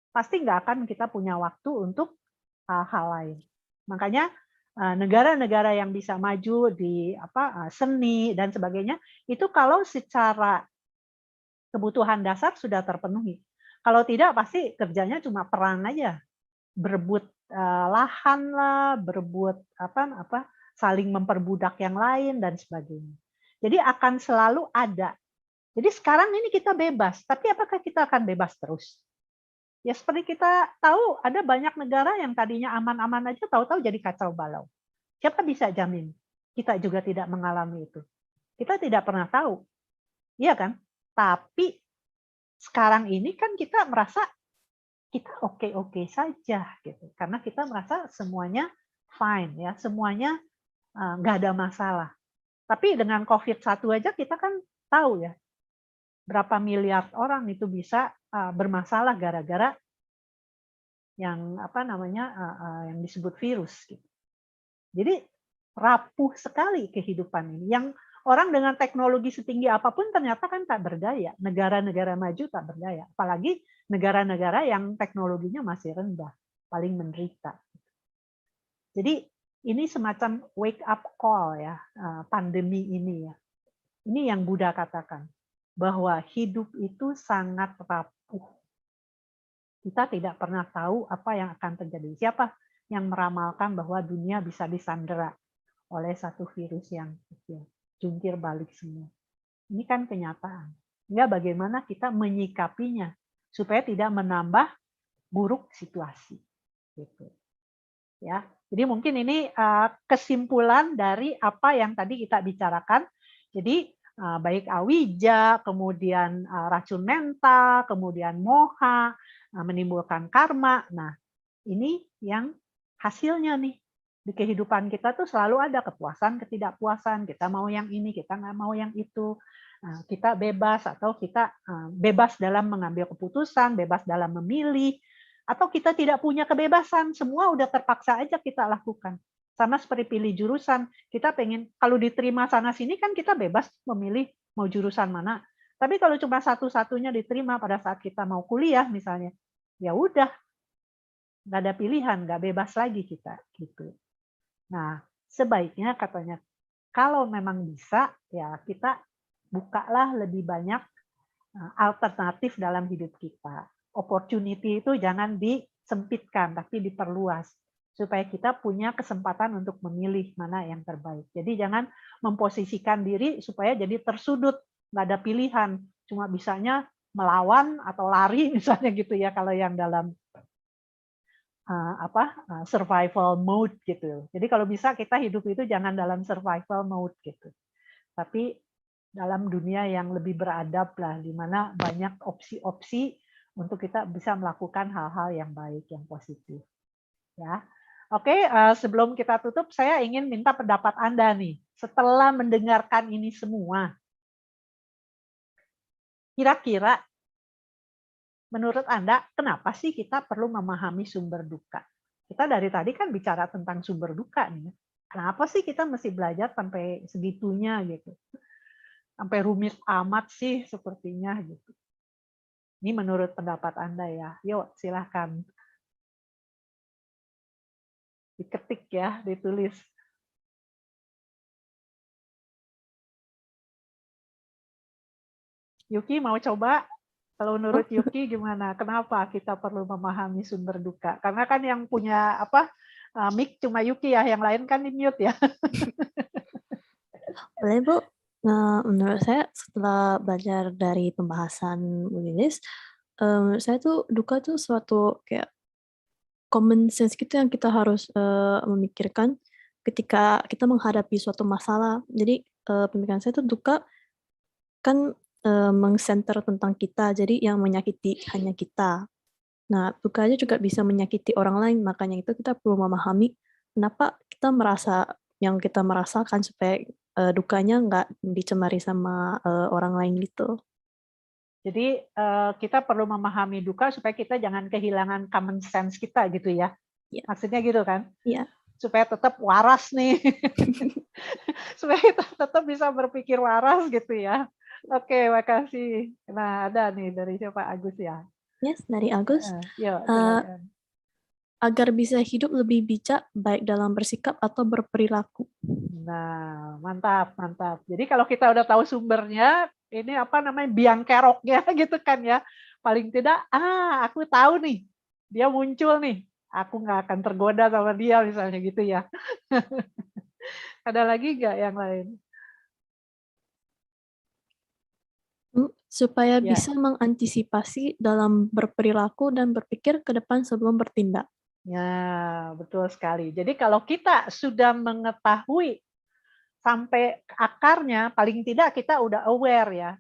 pasti nggak akan kita punya waktu untuk hal lain. Makanya negara-negara yang bisa maju di seni dan sebagainya itu kalau secara kebutuhan dasar sudah terpenuhi. Kalau tidak pasti kerjanya cuma perang aja, berebut lahan lah, berebut saling memperbudak yang lain dan sebagainya. Jadi akan selalu ada. Jadi sekarang ini kita bebas, tapi apakah kita akan bebas terus? Ya seperti kita tahu ada banyak negara yang tadinya aman-aman aja tahu-tahu jadi kacau balau. Siapa bisa jamin kita juga tidak mengalami itu? Kita tidak pernah tahu. Iya kan? Tapi sekarang ini kan kita merasa kita oke-oke saja gitu. Karena kita merasa semuanya fine ya, semuanya nggak ada masalah. Tapi dengan COVID-1 aja kita kan tahu ya berapa miliar orang itu bisa bermasalah gara-gara yang yang disebut virus gitu. Jadi rapuh sekali kehidupan ini. Yang orang dengan teknologi setinggi apapun ternyata kan tak berdaya. Negara-negara maju tak berdaya, apalagi negara-negara yang teknologinya masih rendah, paling menderita. Jadi ini semacam wake up call ya, pandemi ini ya. Ini yang Buddha katakan, bahwa hidup itu sangat rapuh. Kita tidak pernah tahu apa yang akan terjadi. Siapa yang meramalkan bahwa dunia bisa disandera oleh satu virus yang kecil, jungkir balik semua. Ini kan kenyataan. Ya, bagaimana kita menyikapinya supaya tidak menambah buruk situasi. Gitu. Ya, jadi mungkin ini kesimpulan dari apa yang tadi kita bicarakan. Jadi baik awija, kemudian racun mental, kemudian moha, menimbulkan karma. Nah, ini yang hasilnya nih. Di kehidupan kita tuh selalu ada kepuasan, ketidakpuasan. Kita mau yang ini, kita nggak mau yang itu. Kita bebas atau kita bebas dalam mengambil keputusan, bebas dalam memilih, atau kita tidak punya kebebasan. Semua udah terpaksa aja kita lakukan. Sama seperti pilih jurusan. Kita pengen kalau diterima sana sini kan kita bebas memilih mau jurusan mana. Tapi kalau cuma satu-satunya diterima pada saat kita mau kuliah misalnya, ya udah nggak ada pilihan, nggak bebas lagi kita gitu. Nah, sebaiknya katanya kalau memang bisa ya kita bukalah lebih banyak alternatif dalam hidup kita. Opportunity itu jangan disempitkan tapi diperluas supaya kita punya kesempatan untuk memilih mana yang terbaik. Jadi jangan memposisikan diri supaya jadi tersudut, nggak ada pilihan, cuma bisanya melawan atau lari misalnya gitu ya kalau yang dalam survival mode gitu. Jadi kalau bisa kita hidup itu jangan dalam survival mode gitu. Tapi dalam dunia yang lebih beradab lah, di mana banyak opsi-opsi untuk kita bisa melakukan hal-hal yang baik, yang positif. Ya, oke. Sebelum kita tutup, saya ingin minta pendapat Anda nih. Setelah mendengarkan ini semua, kira-kira menurut Anda, kenapa sih kita perlu memahami sumber duka? Kita dari tadi kan bicara tentang sumber duka nih. Kenapa sih kita mesti belajar sampai segitunya gitu? Sampai rumit amat sih sepertinya gitu. Ini menurut pendapat Anda ya. Yuk, silahkan. Diketik ya, ditulis. Yuki mau coba? Kalau menurut Yuki gimana? Kenapa kita perlu memahami sumber duka? Karena kan yang punya mic cuma Yuki ya, yang lain kan di mute ya. Boleh, Bu. Nah, menurut saya setelah belajar dari pembahasan Bu Lilis, saya tuh duka tuh suatu kayak common sense gitu yang kita harus memikirkan ketika kita menghadapi suatu masalah. Jadi pemikiran saya tuh duka kan meng-center tentang kita, jadi yang menyakiti hanya kita. Nah, dukanya juga bisa menyakiti orang lain, makanya itu kita perlu memahami kenapa kita merasa yang kita merasakan supaya dukanya nggak dicemari sama orang lain gitu. Jadi kita perlu memahami duka supaya kita jangan kehilangan common sense kita gitu ya. Iya. Maksudnya gitu kan? Iya. Supaya tetap waras nih. Supaya kita tetap bisa berpikir waras gitu ya. Oke, makasih. Nah, ada nih dari siapa? Agus ya? Yes, dari Agus. Yuk, silakan. Agar bisa hidup lebih bijak, baik dalam bersikap atau berperilaku. Nah, mantap, mantap. Jadi kalau kita udah tahu sumbernya, ini apa namanya biang keroknya gitu kan ya. Paling tidak, aku tahu nih, dia muncul nih. Aku nggak akan tergoda sama dia misalnya gitu ya. Ada lagi nggak yang lain? Supaya Ya. bisa mengantisipasi dalam berperilaku dan berpikir ke depan sebelum bertindak. Ya, betul sekali. Jadi kalau kita sudah mengetahui sampai akarnya, paling tidak kita udah aware ya.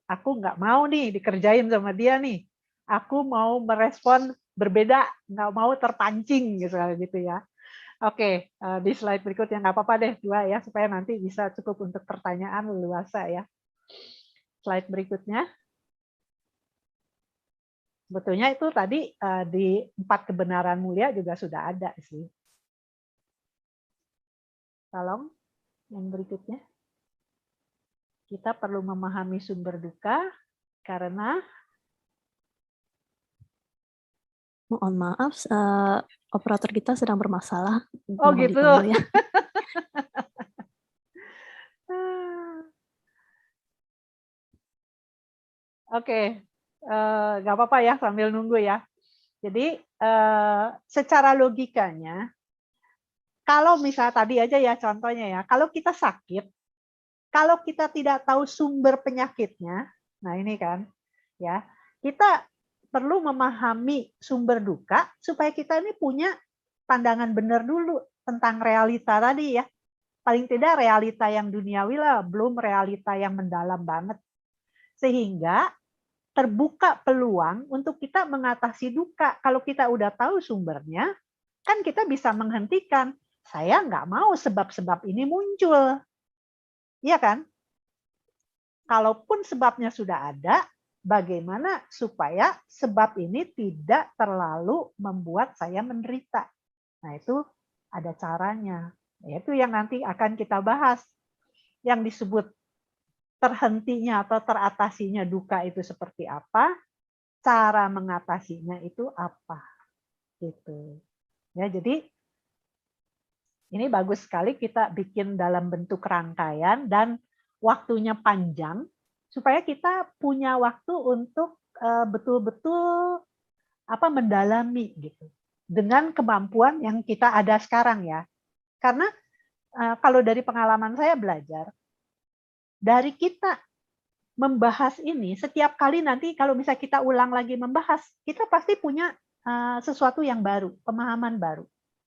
Aku nggak mau nih dikerjain sama dia nih. Aku mau merespon berbeda, nggak mau terpancing gitu ya. Oke, di slide berikutnya nggak apa-apa deh 2 ya, supaya nanti bisa cukup untuk pertanyaan leluasa ya. Slide berikutnya. Sebetulnya itu tadi di 4 kebenaran mulia juga sudah ada sih. Tolong yang berikutnya. Kita perlu memahami sumber duka karena Mohon maaf, operator kita sedang bermasalah. oh Mohon gitu. ditunggu ya. Oke, nggak apa-apa ya sambil nunggu ya. Jadi secara logikanya, kalau misalnya tadi aja ya contohnya ya, kalau kita sakit, kalau kita tidak tahu sumber penyakitnya, nah ini kan, ya kita perlu memahami sumber duka supaya kita ini punya pandangan benar dulu tentang realita tadi ya. Paling tidak realita yang duniawi lah, belum realita yang mendalam banget. Sehingga terbuka peluang untuk kita mengatasi duka. Kalau kita udah tahu sumbernya, kan kita bisa menghentikan. saya nggak mau sebab-sebab ini muncul. Iya kan? Kalaupun sebabnya sudah ada, bagaimana supaya sebab ini tidak terlalu membuat saya menderita. Nah, itu ada caranya. Yaitu yang nanti akan kita bahas. Yang disebut terhentinya atau teratasinya duka itu seperti apa, cara mengatasinya itu apa. Gitu. Ya, jadi ini bagus sekali kita bikin dalam bentuk rangkaian dan waktunya panjang supaya kita punya waktu untuk betul-betul mendalami gitu dengan kemampuan yang kita ada sekarang ya. Karena kalau dari pengalaman saya belajar dari kita membahas ini setiap kali nanti kalau misalnya kita ulang lagi membahas, kita pasti punya sesuatu yang baru, pemahaman baru.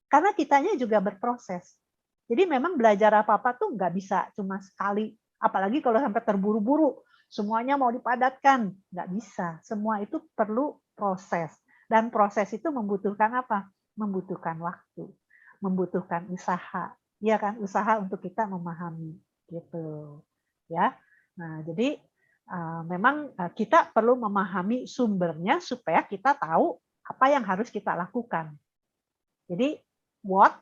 Karena kitanya juga berproses. Jadi memang belajar apa-apa tuh nggak bisa cuma sekali. Apalagi kalau sampai terburu-buru, semuanya mau dipadatkan. Nggak bisa. Semua itu perlu proses. Dan proses itu membutuhkan apa? Membutuhkan waktu. Membutuhkan usaha. Iya kan? Usaha untuk kita memahami. Gitu. Ya. Nah, jadi memang kita perlu memahami sumbernya supaya kita tahu apa yang harus kita lakukan. Jadi what,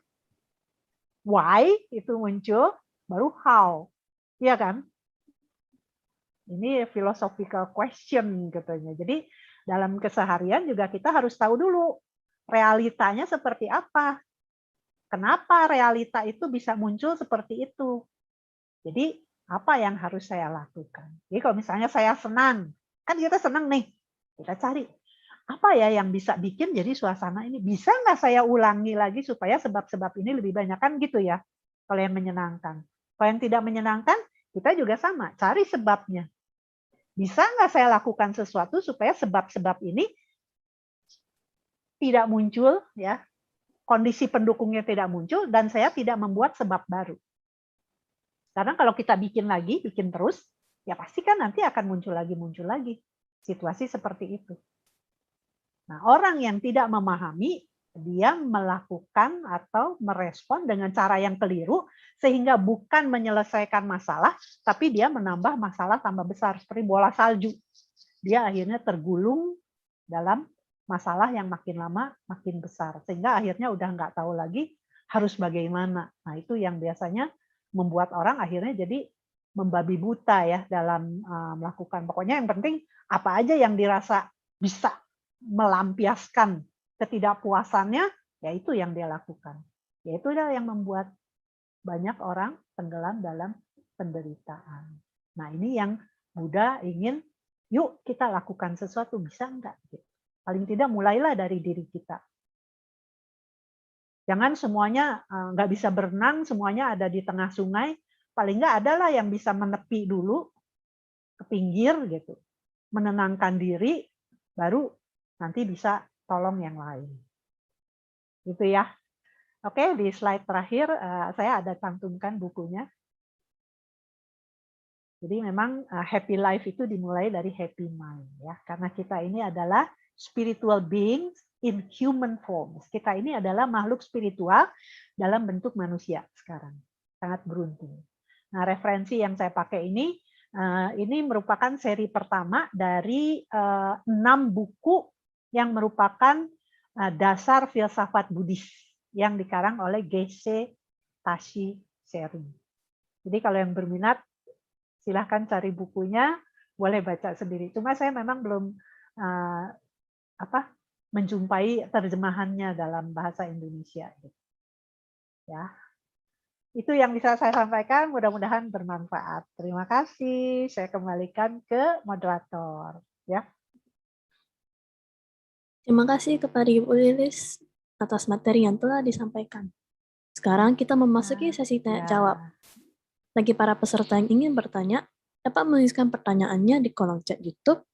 why itu muncul, baru how, iya kan? Ini philosophical question katanya. Jadi dalam keseharian juga kita harus tahu dulu realitanya seperti apa. Kenapa realita itu bisa muncul seperti itu? Jadi apa yang harus saya lakukan? Jadi kalau misalnya saya senang, kan kita senang nih, kita cari apa ya yang bisa bikin jadi suasana ini bisa nggak saya ulangi lagi supaya sebab-sebab ini lebih banyak kan gitu ya kalau yang menyenangkan. Kalau yang tidak menyenangkan kita juga sama cari sebabnya. Bisa nggak saya lakukan sesuatu supaya sebab-sebab ini tidak muncul ya, kondisi pendukungnya tidak muncul dan saya tidak membuat sebab baru. Karena kalau kita bikin lagi, bikin terus, ya pasti kan nanti akan muncul lagi situasi seperti itu. Nah, orang yang tidak memahami, dia melakukan atau merespon dengan cara yang keliru, sehingga bukan menyelesaikan masalah, tapi dia menambah masalah tambah besar, seperti bola salju. Dia akhirnya tergulung dalam masalah yang makin lama makin besar, sehingga akhirnya udah nggak tahu lagi harus bagaimana. Nah, itu yang biasanya membuat orang akhirnya jadi membabi buta ya dalam melakukan. Pokoknya yang penting apa aja yang dirasa bisa melampiaskan ketidakpuasannya, ya itu yang dia lakukan. Ya itu yang membuat banyak orang tenggelam dalam penderitaan. Nah ini yang Buddha ingin, yuk kita lakukan sesuatu, bisa enggak? Paling tidak mulailah dari diri kita. Jangan semuanya nggak bisa berenang, semuanya ada di tengah sungai, paling nggak adalah yang bisa menepi dulu, ke pinggir gitu, menenangkan diri, baru nanti bisa tolong yang lain. Gitu ya. Oke, di slide terakhir saya ada cantumkan bukunya. Jadi memang happy life itu dimulai dari happy mind ya. Karena kita ini adalah spiritual beings in human forms. Kita ini adalah makhluk spiritual dalam bentuk manusia sekarang. Sangat beruntung. Nah, referensi yang saya pakai ini merupakan seri pertama dari 6 buku yang merupakan dasar filsafat Buddhis yang dikarang oleh Geshe Tashi Sering. Jadi kalau yang berminat silahkan cari bukunya, boleh baca sendiri. Cuma saya memang belum menjumpai terjemahannya dalam bahasa Indonesia. Ya, itu yang bisa saya sampaikan. Mudah-mudahan bermanfaat. Terima kasih. Saya kembalikan ke moderator. Ya. Terima kasih kepada Ibu Lilis atas materi yang telah disampaikan. Sekarang kita memasuki sesi tanya-jawab. Bagi para peserta yang ingin bertanya, dapat menuliskan pertanyaannya di kolom chat YouTube,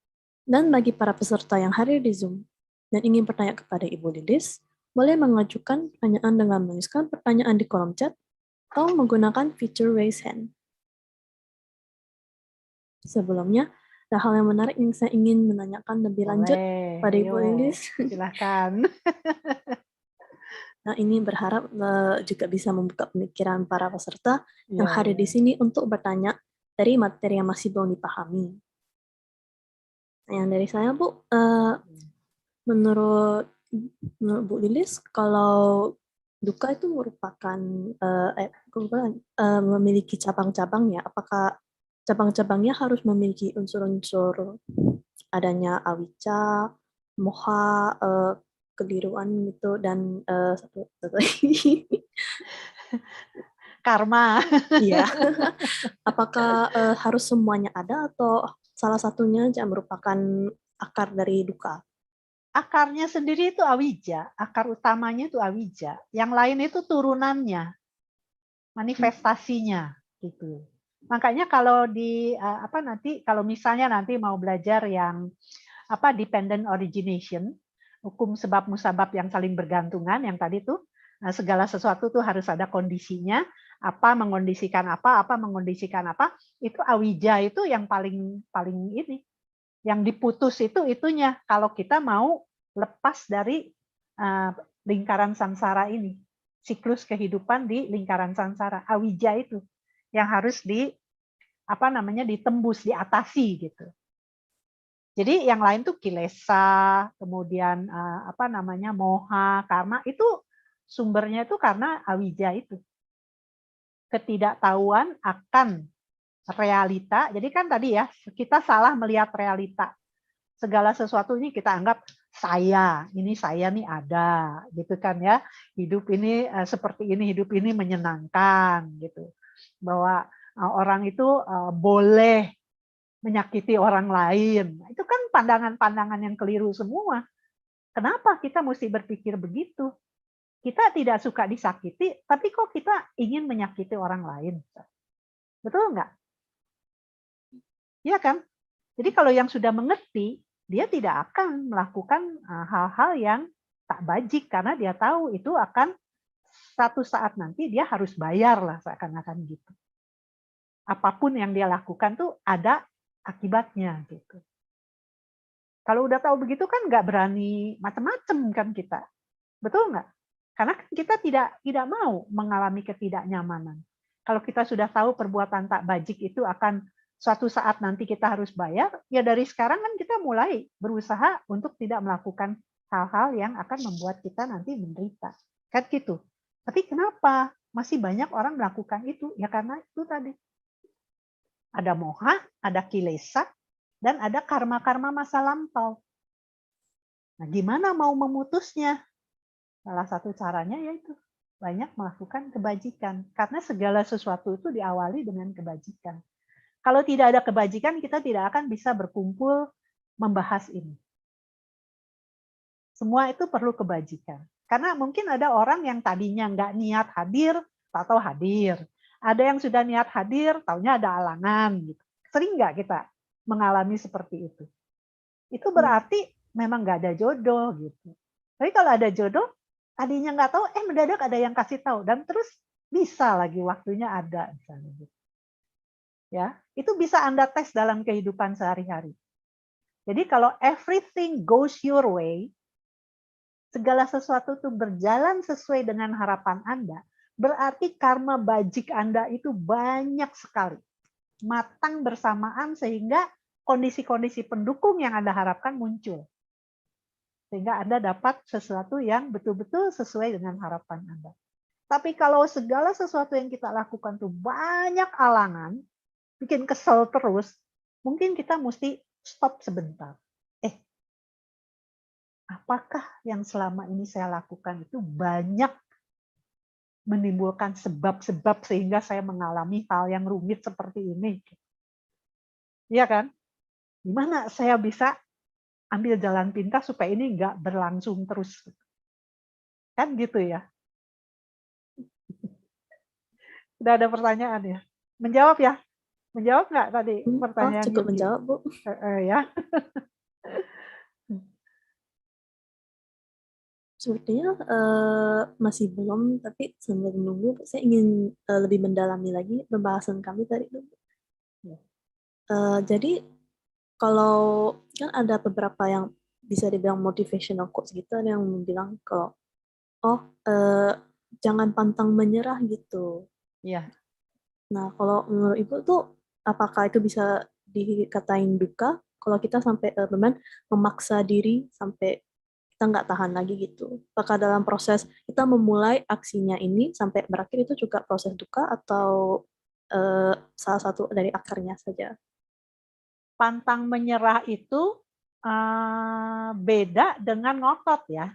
dan bagi para peserta yang hadir di Zoom dan ingin bertanya kepada Ibu Lilis, boleh mengajukan pertanyaan dengan menuliskan pertanyaan di kolom chat atau menggunakan fitur raise hand. Sebelumnya, ada hal yang menarik yang saya ingin menanyakan lebih lanjut pada Ibu Lilis. Silahkan. Nah, ini berharap juga bisa membuka pemikiran para peserta yang Iya, hadir iya. di sini untuk bertanya dari materi yang masih belum dipahami. Nah, yang dari saya, Bu, menurut menurut Bu Lilis, kalau duka itu merupakan memiliki cabang-cabang ya. Apakah cabang-cabangnya harus memiliki unsur-unsur adanya awicca, moha, keliruan gitu, dan satu lagi. Karma. Iya. Apakah harus semuanya ada atau salah satunya aja merupakan akar dari duka? Akarnya sendiri itu awija, akar utamanya itu awija. Yang lain itu turunannya, manifestasinya gitu. Makanya kalau di nanti kalau misalnya nanti mau belajar yang dependent origination, hukum sebab musabab yang saling bergantungan yang tadi tuh segala sesuatu tuh harus ada kondisinya, apa mengondisikan apa, itu awija itu yang paling paling ini, yang diputus itu itunya kalau kita mau lepas dari lingkaran samsara ini, siklus kehidupan di lingkaran samsara, awija itu yang harus ditembus, diatasi gitu. Jadi yang lain tuh kilesa, kemudian moha, karma itu sumbernya itu karena awija itu. Ketidaktahuan akan realita. Jadi kan tadi ya, kita salah melihat realita. Segala sesuatu ini kita anggap ini saya nih ada, gitu kan ya. Hidup ini seperti ini, hidup ini menyenangkan gitu. Bahwa orang itu boleh menyakiti orang lain. Itu kan pandangan-pandangan yang keliru semua. Kenapa kita mesti berpikir begitu? Kita tidak suka disakiti, tapi kok kita ingin menyakiti orang lain? Betul nggak? Iya kan? Jadi kalau yang sudah mengerti, dia tidak akan melakukan hal-hal yang tak bajik karena dia tahu itu akan satu saat nanti dia harus bayar lah seakan-akan gitu. Apapun yang dia lakukan tuh ada akibatnya gitu. Kalau udah tahu begitu kan nggak berani macam-macam kan kita, betul nggak? Karena kan kita tidak mau mengalami ketidaknyamanan. Kalau kita sudah tahu perbuatan tak bajik itu akan suatu saat nanti kita harus bayar, ya dari sekarang kan kita mulai berusaha untuk tidak melakukan hal-hal yang akan membuat kita nanti menderita. Kan gitu. Tapi kenapa masih banyak orang melakukan itu? Ya karena itu tadi. Ada moha, ada kilesa, dan ada karma-karma masa lampau. Nah, gimana mau memutusnya? Salah satu caranya yaitu banyak melakukan kebajikan. Karena segala sesuatu itu diawali dengan kebajikan. Kalau tidak ada kebajikan, kita tidak akan bisa berkumpul membahas ini. Semua itu perlu kebajikan. Karena mungkin ada orang yang tadinya nggak niat hadir, atau hadir. Ada yang sudah niat hadir, taunya ada alangan. Gitu. Sering nggak kita mengalami seperti itu? Itu berarti memang nggak ada jodoh gitu. Tapi kalau ada jodoh, tadinya nggak tahu, mendadak ada yang kasih tahu dan terus bisa lagi waktunya ada misalnya gitu. Ya, itu bisa Anda tes dalam kehidupan sehari-hari. Jadi kalau everything goes your way, segala sesuatu itu berjalan sesuai dengan harapan Anda, berarti karma bajik Anda itu banyak sekali. Matang bersamaan sehingga kondisi-kondisi pendukung yang Anda harapkan muncul. Sehingga Anda dapat sesuatu yang betul-betul sesuai dengan harapan Anda. Tapi kalau segala sesuatu yang kita lakukan tuh banyak alangan, bikin kesel terus, mungkin kita mesti stop sebentar. Apakah yang selama ini saya lakukan itu banyak menimbulkan sebab-sebab sehingga saya mengalami hal yang rumit seperti ini? Iya kan? Gimana saya bisa ambil jalan pintas supaya ini nggak berlangsung terus? Kan gitu ya. Udah ada pertanyaan ya? Menjawab ya? Menjawab nggak tadi Oh, pertanyaan cukup Yuki? menjawab, Bu. Ya. Sepertinya masih belum, tapi sambil menunggu, saya ingin lebih mendalami lagi pembahasan kami tadi. Jadi kalau kan ada beberapa yang bisa dibilang motivational quotes gitu, ada yang bilang kalau Oh, jangan pantang menyerah gitu. Iya. Nah, kalau menurut Ibu tuh, apakah itu bisa dikatain duka kalau kita sampai memaksa diri sampai kita nggak tahan lagi gitu? Apakah dalam proses kita memulai aksinya ini sampai berakhir itu juga proses duka atau salah satu dari akarnya saja? Pantang menyerah itu beda dengan ngotot ya.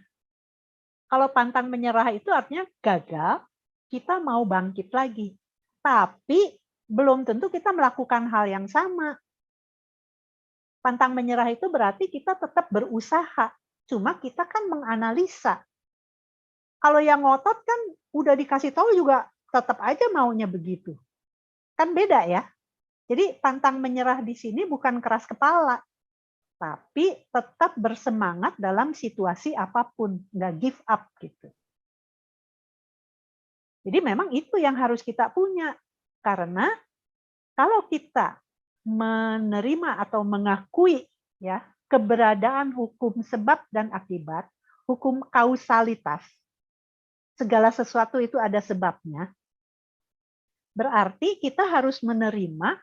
Kalau pantang menyerah itu artinya gagal, kita mau bangkit lagi. Tapi belum tentu kita melakukan hal yang sama. Pantang menyerah itu berarti kita tetap berusaha. Cuma kita kan menganalisa. Kalau yang ngotot kan udah dikasih tahu juga tetap aja maunya begitu. Kan beda ya. Jadi pantang menyerah di sini bukan keras kepala, tapi tetap bersemangat dalam situasi apapun, nggak give up gitu. Jadi memang itu yang harus kita punya. Karena kalau kita menerima atau mengakui ya keberadaan hukum sebab dan akibat, hukum kausalitas, segala sesuatu itu ada sebabnya, berarti kita harus menerima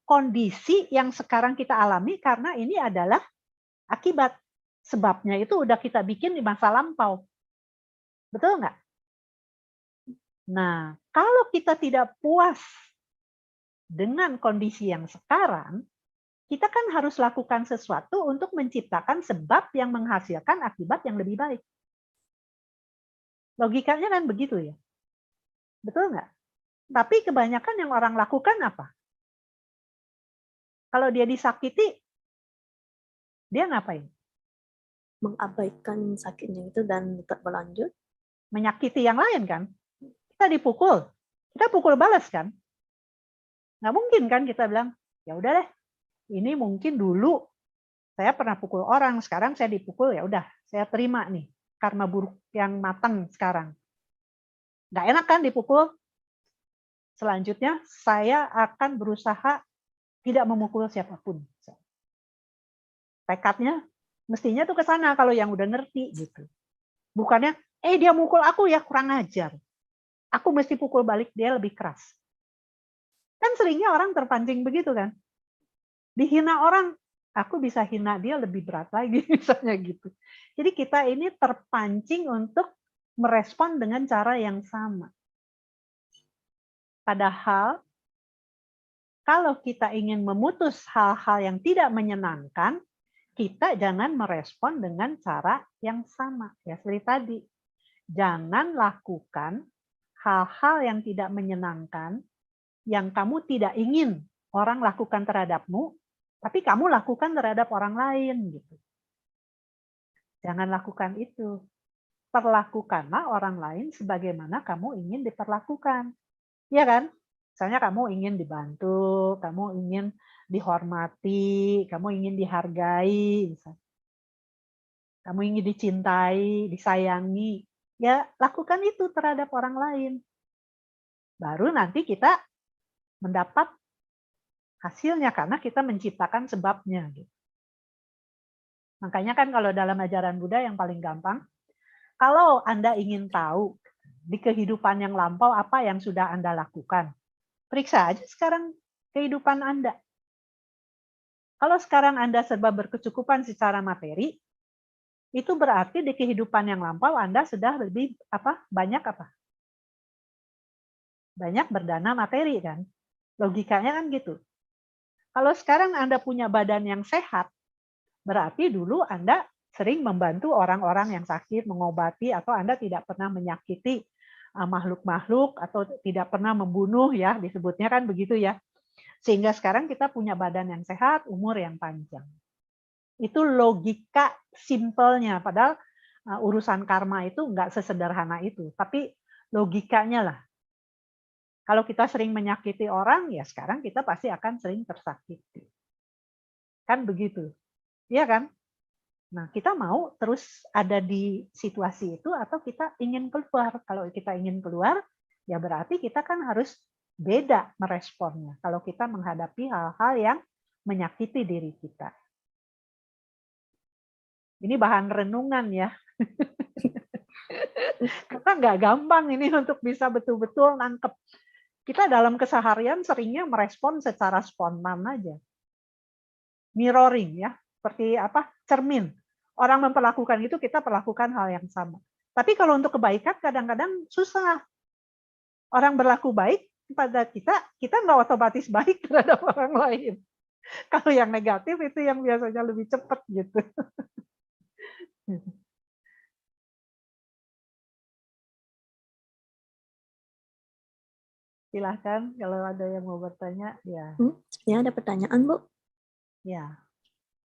kondisi yang sekarang kita alami karena ini adalah akibat. Sebabnya itu udah kita bikin di masa lampau. Betul nggak? Nah, kalau kita tidak puas dengan kondisi yang sekarang, kita kan harus lakukan sesuatu untuk menciptakan sebab yang menghasilkan akibat yang lebih baik. Logikanya kan begitu ya. Betul nggak? Tapi kebanyakan yang orang lakukan apa? Kalau dia disakiti, dia ngapain? Mengabaikan sakitnya itu dan tetap berlanjut. Menyakiti yang lain kan? Kita dipukul, kita pukul balas kan? Nggak mungkin kan kita bilang, ya udah deh, ini mungkin dulu saya pernah pukul orang, sekarang saya dipukul, ya udah, saya terima nih karma buruk yang matang sekarang. Nggak enak kan dipukul? Selanjutnya saya akan berusaha tidak memukul siapapun. Tekadnya mestinya tuh ke sana kalau yang udah ngerti gitu. Bukannya, dia mukul aku ya kurang ajar. Aku mesti pukul balik dia lebih keras. Kan seringnya orang terpancing begitu kan. Dihina orang, aku bisa hina dia lebih berat lagi misalnya gitu. Jadi kita ini terpancing untuk merespon dengan cara yang sama. Padahal kalau kita ingin memutus hal-hal yang tidak menyenangkan, kita jangan merespon dengan cara yang sama. Ya, seperti tadi. Jangan lakukan hal-hal yang tidak menyenangkan, yang kamu tidak ingin orang lakukan terhadapmu, tapi kamu lakukan terhadap orang lain. Gitu. Jangan lakukan itu. Perlakukanlah orang lain sebagaimana kamu ingin diperlakukan. Iya kan? Misalnya kamu ingin dibantu, kamu ingin dihormati, kamu ingin dihargai, misalnya. Kamu ingin dicintai, disayangi. Ya, lakukan itu terhadap orang lain. Baru nanti kita mendapat hasilnya karena kita menciptakan sebabnya. Gitu. Makanya kan kalau dalam ajaran Buddha yang paling gampang, kalau Anda ingin tahu di kehidupan yang lampau apa yang sudah Anda lakukan, periksa aja sekarang kehidupan Anda. Kalau sekarang Anda serba berkecukupan secara materi, itu berarti di kehidupan yang lampau Anda sudah lebih banyak banyak berdana materi kan. Logikanya kan gitu. Kalau sekarang Anda punya badan yang sehat, berarti dulu Anda sering membantu orang-orang yang sakit, mengobati, atau Anda tidak pernah menyakiti makhluk-makhluk, atau tidak pernah membunuh, ya disebutnya kan begitu ya. Sehingga sekarang kita punya badan yang sehat, umur yang panjang. Itu logika simpelnya, padahal urusan karma itu nggak sesederhana itu. Tapi logikanya lah. Kalau kita sering menyakiti orang, ya sekarang kita pasti akan sering tersakiti. Kan begitu. Iya kan? Nah, kita mau terus ada di situasi itu atau kita ingin keluar. Kalau kita ingin keluar, ya berarti kita kan harus beda meresponnya kalau kita menghadapi hal-hal yang menyakiti diri kita. Ini bahan renungan ya. Karena nggak gampang ini untuk bisa betul-betul nangkep. Kita dalam keseharian seringnya merespon secara spontan aja. Mirroring ya, seperti apa? Cermin. Orang memperlakukan itu, kita perlakukan hal yang sama. Tapi kalau untuk kebaikan kadang-kadang susah. Orang berlaku baik pada kita, kita nggak otomatis baik terhadap orang lain. Kalau yang negatif itu yang biasanya lebih cepat gitu. Silahkan kalau ada yang mau bertanya, ya. Sepertinya ada pertanyaan, Bu. Ya.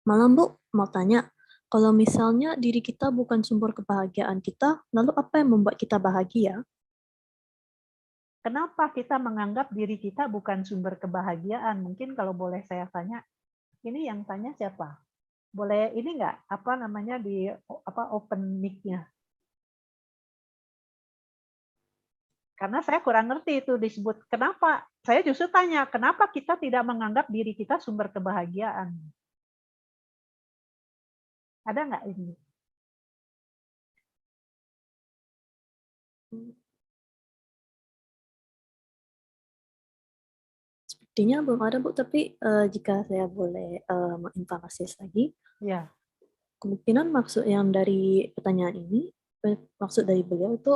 Malam, Bu, mau tanya, kalau misalnya diri kita bukan sumber kebahagiaan kita, lalu apa yang membuat kita bahagia? Kenapa kita menganggap diri kita bukan sumber kebahagiaan? Mungkin kalau boleh saya tanya, ini yang tanya siapa? Boleh ini nggak, apa namanya, di apa open mic-nya? Karena saya kurang ngerti itu disebut kenapa. Saya justru tanya, kenapa kita tidak menganggap diri kita sumber kebahagiaan? Ada nggak ini? Sepertinya belum ada, Bu, tapi jika saya boleh menginformasi lagi, Ya. kemungkinan maksud yang dari pertanyaan ini, maksud dari beliau itu,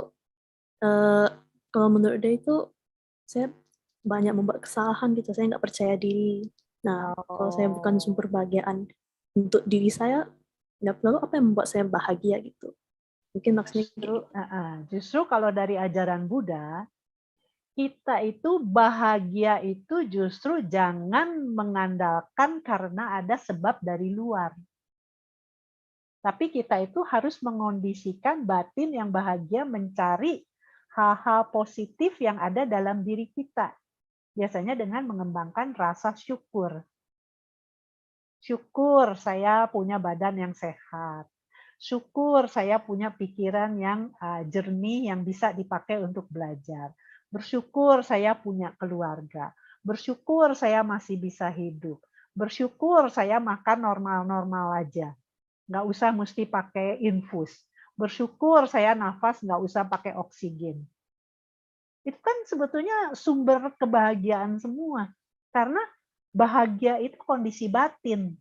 kalau menurut dia itu, saya banyak membuat kesalahan gitu, saya nggak percaya diri. Nah, kalau saya bukan sumber kebahagiaan untuk diri saya, nggak lalu apa yang membuat saya bahagia gitu. Mungkin maksudnya gitu. Justru kalau dari ajaran Buddha, kita itu bahagia itu justru jangan mengandalkan karena ada sebab dari luar. Tapi kita itu harus mengondisikan batin yang bahagia mencari hal-hal positif yang ada dalam diri kita. Biasanya dengan mengembangkan rasa syukur. Syukur saya punya badan yang sehat. Syukur saya punya pikiran yang jernih yang bisa dipakai untuk belajar. Bersyukur saya punya keluarga. Bersyukur saya masih bisa hidup. Bersyukur saya makan normal-normal aja. Nggak usah mesti pakai infus. Bersyukur saya nafas nggak usah pakai oksigen. Itu kan sebetulnya sumber kebahagiaan semua. Karena bahagia itu kondisi batin.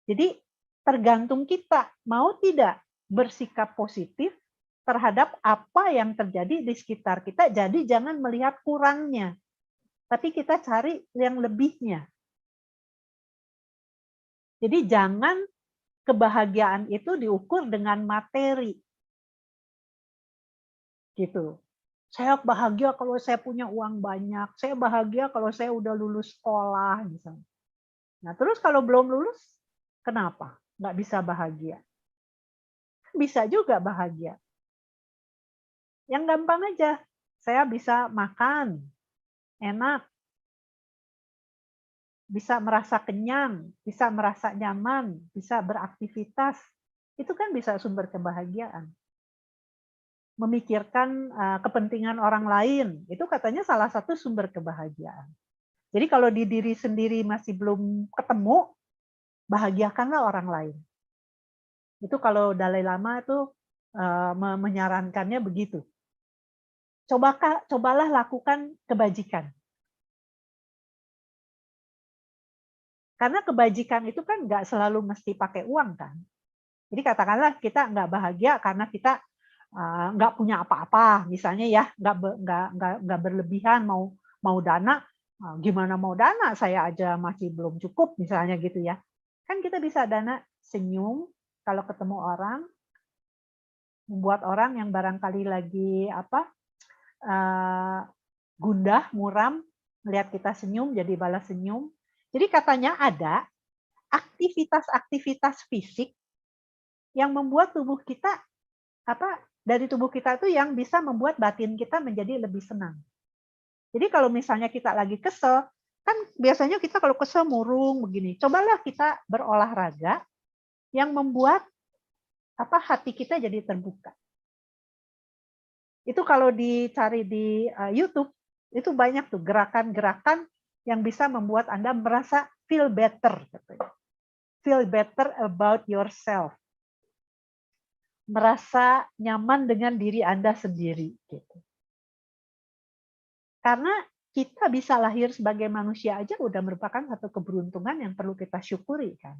Jadi tergantung kita mau tidak bersikap positif terhadap apa yang terjadi di sekitar kita. Jadi jangan melihat kurangnya, tapi kita cari yang lebihnya. Jadi jangan kebahagiaan itu diukur dengan materi. Gitu. Saya bahagia kalau saya punya uang banyak, saya bahagia kalau saya udah lulus sekolah misalnya. Nah, terus kalau belum lulus, kenapa nggak bisa bahagia? Bisa juga bahagia. Yang gampang aja, saya bisa makan, enak, bisa merasa kenyang, bisa merasa nyaman, bisa beraktivitas. Itu kan bisa sumber kebahagiaan. Memikirkan kepentingan orang lain, itu katanya salah satu sumber kebahagiaan. Jadi kalau di diri sendiri masih belum ketemu, bahagiakanlah orang lain. Itu kalau Dalai Lama itu menyarankannya begitu. Cobalah lakukan kebajikan. Karena kebajikan itu kan nggak selalu mesti pakai uang kan. Jadi katakanlah kita nggak bahagia karena kita nggak punya apa-apa, misalnya ya, nggak berlebihan mau dana, gimana mau dana, saya aja masih belum cukup, misalnya gitu ya. Kan kita bisa dana senyum kalau ketemu orang, membuat orang yang barangkali lagi gundah, muram, melihat kita senyum jadi balas senyum. Jadi katanya ada aktivitas-aktivitas fisik yang membuat tubuh kita dari tubuh kita itu yang bisa membuat batin kita menjadi lebih senang. Jadi kalau misalnya kita lagi kesel, kan biasanya kita kalau kesel murung begini. Cobalah kita berolahraga yang membuat hati kita jadi terbuka. Itu kalau dicari di YouTube, itu banyak tuh gerakan-gerakan yang bisa membuat Anda merasa feel better. Feel better about yourself. merasa nyaman dengan diri Anda sendiri. Gitu. Karena kita bisa lahir sebagai manusia aja udah merupakan satu keberuntungan yang perlu kita syukuri kan.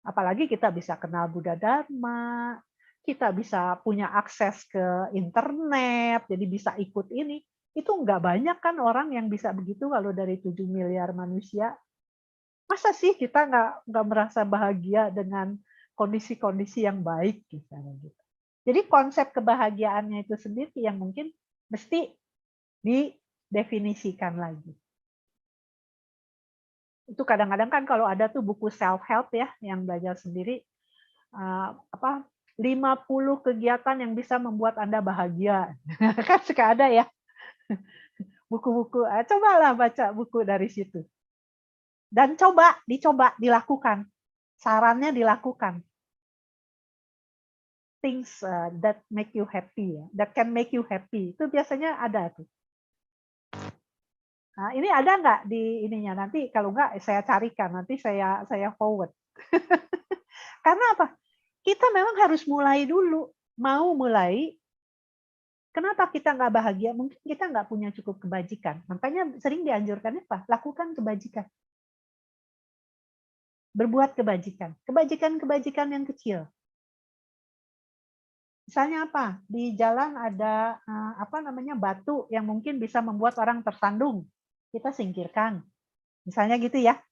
Apalagi kita bisa kenal Buddha Dharma, kita bisa punya akses ke internet, jadi bisa ikut ini. Itu nggak banyak kan orang yang bisa begitu kalau dari 7 miliar manusia. Masa sih kita nggak merasa bahagia dengan kondisi-kondisi yang baik misalnya gitu. Jadi konsep kebahagiaannya itu sendiri yang mungkin mesti didefinisikan lagi. Itu kadang-kadang kan kalau ada tuh buku self help ya yang belajar sendiri 50 kegiatan yang bisa membuat Anda bahagia. Kan suka ada ya buku-buku. Cobalah baca buku dari situ. Dan dicoba dilakukan. Sarannya dilakukan. Things that make you happy ya, that can make you happy. Itu biasanya ada tuh. Nah, ini ada nggak di ininya? Nanti kalau nggak saya carikan, nanti saya forward. Karena apa? Kita memang harus mulai dulu. Mau mulai, kenapa kita nggak bahagia? Mungkin kita nggak punya cukup kebajikan. Makanya sering dianjurkan apa? Lakukan kebajikan. Berbuat kebajikan. Kebajikan-kebajikan yang kecil. Misalnya apa? Di jalan ada batu yang mungkin bisa membuat orang tersandung. Kita singkirkan. Misalnya gitu ya.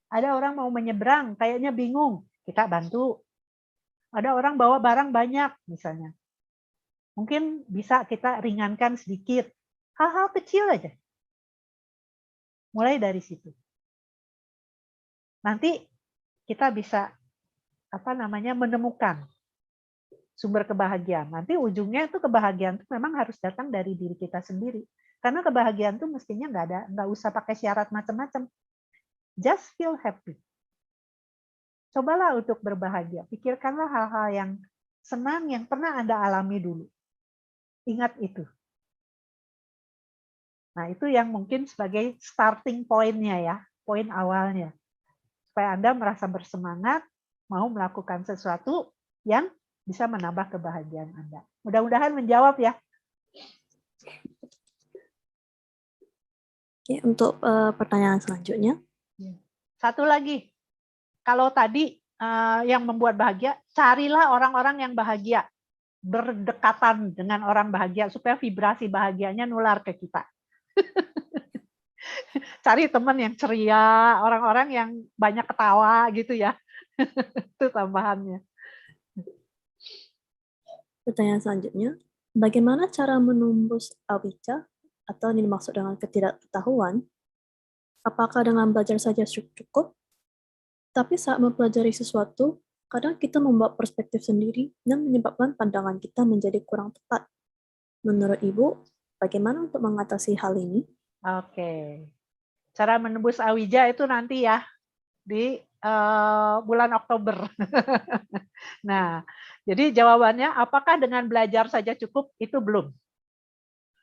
Ada orang mau menyeberang, kayaknya bingung. Kita bantu. Ada orang bawa barang banyak, misalnya. Mungkin bisa kita ringankan sedikit. Hal-hal kecil aja. Mulai dari situ. Nanti kita bisa menemukan sumber kebahagiaan. Nanti ujungnya itu kebahagiaan itu memang harus datang dari diri kita sendiri. Karena kebahagiaan itu mestinya nggak usah pakai syarat macam-macam. Just feel happy. Cobalah untuk berbahagia. Pikirkanlah hal-hal yang senang yang pernah Anda alami dulu. Ingat itu. Nah, itu yang mungkin sebagai starting point-nya ya, poin awalnya. Supaya Anda merasa bersemangat, mau melakukan sesuatu yang bisa menambah kebahagiaan Anda. Mudah-mudahan menjawab ya. Oke, untuk pertanyaan selanjutnya. Satu lagi. Kalau tadi yang membuat bahagia, carilah orang-orang yang bahagia. Berdekatan dengan orang bahagia supaya vibrasi bahagianya nular ke kita. Cari teman yang ceria, orang-orang yang banyak ketawa gitu ya. Itu tambahannya. Pertanyaan selanjutnya, bagaimana cara menembus awicca atau yang dimaksud dengan ketidaktahuan? Apakah dengan belajar saja cukup? Tapi saat mempelajari sesuatu, kadang kita membawa perspektif sendiri yang menyebabkan pandangan kita menjadi kurang tepat. Menurut Ibu, bagaimana untuk mengatasi hal ini? Oke. Cara menembus awija itu nanti ya di bulan Oktober. Nah, jadi jawabannya apakah dengan belajar saja cukup? Itu belum.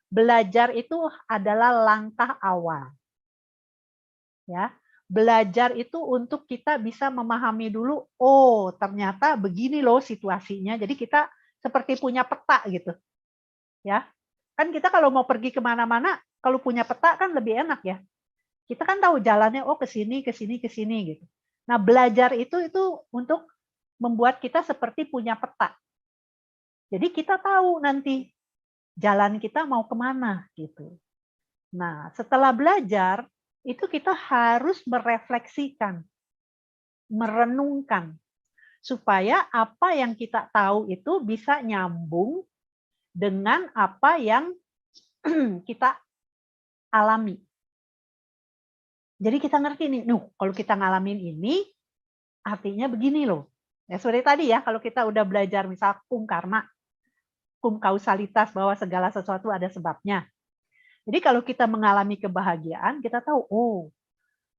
Belajar itu adalah langkah awal. Ya, belajar itu untuk kita bisa memahami dulu, oh ternyata begini loh situasinya. Jadi kita seperti punya peta gitu. Ya. Kan kita kalau mau pergi kemana-mana, kalau punya peta kan lebih enak ya. Kita kan tahu jalannya, oh ke sini, ke sini, ke sini gitu. Nah, belajar itu untuk membuat kita seperti punya peta. Jadi kita tahu nanti jalan kita mau kemana gitu. Nah, setelah belajar itu kita harus merefleksikan, merenungkan supaya apa yang kita tahu itu bisa nyambung dengan apa yang kita alami. Jadi kita ngerti nih, kalau kita ngalamin ini, artinya begini loh. Ya seperti tadi ya, kalau kita udah belajar misal kum karma, kum kausalitas bahwa segala sesuatu ada sebabnya. Jadi kalau kita mengalami kebahagiaan, kita tahu, oh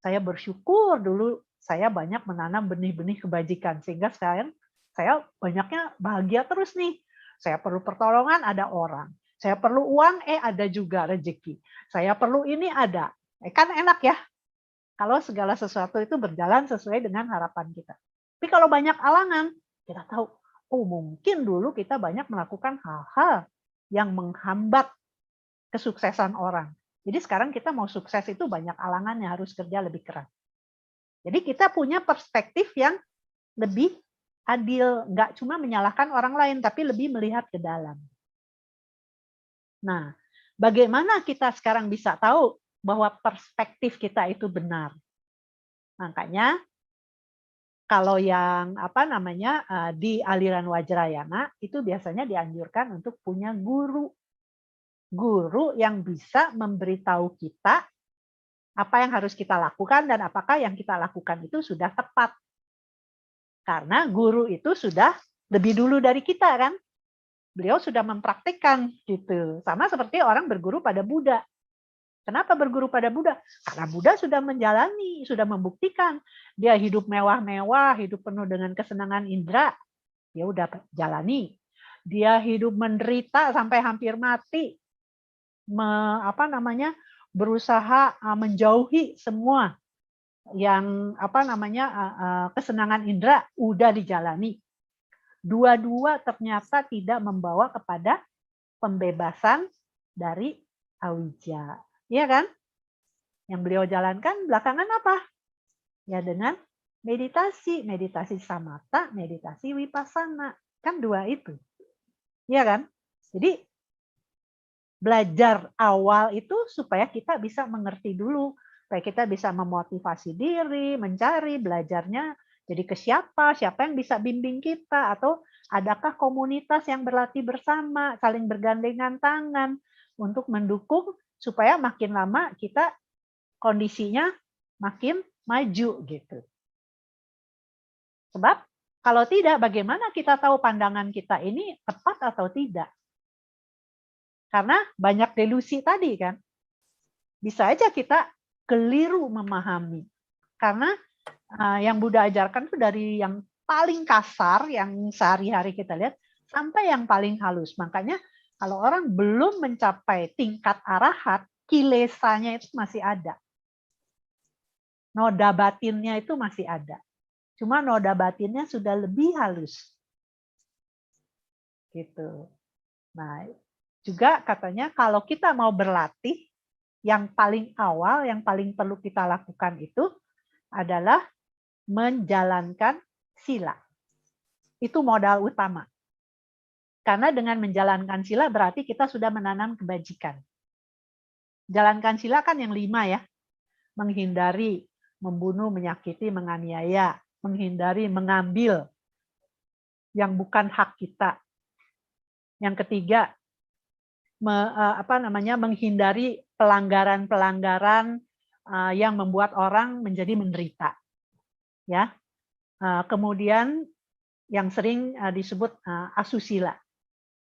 saya bersyukur dulu saya banyak menanam benih-benih kebajikan. Sehingga sekarang saya banyaknya bahagia terus nih. Saya perlu pertolongan, ada orang. Saya perlu uang, ada juga rezeki. Saya perlu ini, ada. Kan enak ya. Kalau segala sesuatu itu berjalan sesuai dengan harapan kita. Tapi kalau banyak alangan, kita tahu, oh mungkin dulu kita banyak melakukan hal-hal yang menghambat kesuksesan orang. Jadi sekarang kita mau sukses itu banyak alangannya, harus kerja lebih keras. Jadi kita punya perspektif yang lebih adil, nggak cuma menyalahkan orang lain, tapi lebih melihat ke dalam. Nah, bagaimana kita sekarang bisa tahu bahwa perspektif kita itu benar? Makanya kalau yang di aliran Wajrayana itu biasanya dianjurkan untuk punya guru. Guru yang bisa memberitahu kita apa yang harus kita lakukan dan apakah yang kita lakukan itu sudah tepat. Karena guru itu sudah lebih dulu dari kita kan. Beliau sudah mempraktikkan gitu. Sama seperti orang berguru pada Buddha. Kenapa berguru pada Buddha? Karena Buddha sudah menjalani, sudah membuktikan. Dia hidup mewah-mewah, hidup penuh dengan kesenangan indera. Dia udah jalani. Dia hidup menderita sampai hampir mati. Berusaha menjauhi semua yang kesenangan indera udah dijalani. Dua-dua ternyata tidak membawa kepada pembebasan dari awija. Iya kan? Yang beliau jalankan belakangan apa? Ya dengan meditasi, meditasi samatha, meditasi vipassana. Kan dua itu. Iya kan? Jadi belajar awal itu supaya kita bisa mengerti dulu, supaya kita bisa memotivasi diri, mencari belajarnya jadi ke siapa yang bisa bimbing kita, atau adakah komunitas yang berlatih bersama, saling bergandengan tangan untuk mendukung supaya makin lama kita kondisinya makin maju gitu. Sebab kalau tidak, bagaimana kita tahu pandangan kita ini tepat atau tidak? Karena banyak delusi tadi kan. Bisa aja kita keliru memahami. Karena yang Buddha ajarkan itu dari yang paling kasar, yang sehari-hari kita lihat, sampai yang paling halus. Makanya kalau orang belum mencapai tingkat arahat, kilesanya itu masih ada. Noda batinnya itu masih ada. Cuma noda batinnya sudah lebih halus. Gitu. Nah, juga katanya kalau kita mau berlatih, yang paling awal, yang paling perlu kita lakukan itu adalah menjalankan sila. Itu modal utama. Karena dengan menjalankan sila berarti kita sudah menanam kebajikan. Jalankan sila kan yang 5 ya. Menghindari, membunuh, menyakiti, menganiaya. Menghindari, mengambil yang bukan hak kita. Yang ketiga, menghindari pelanggaran-pelanggaran yang membuat orang menjadi menderita. Ya. Kemudian yang sering disebut asusila.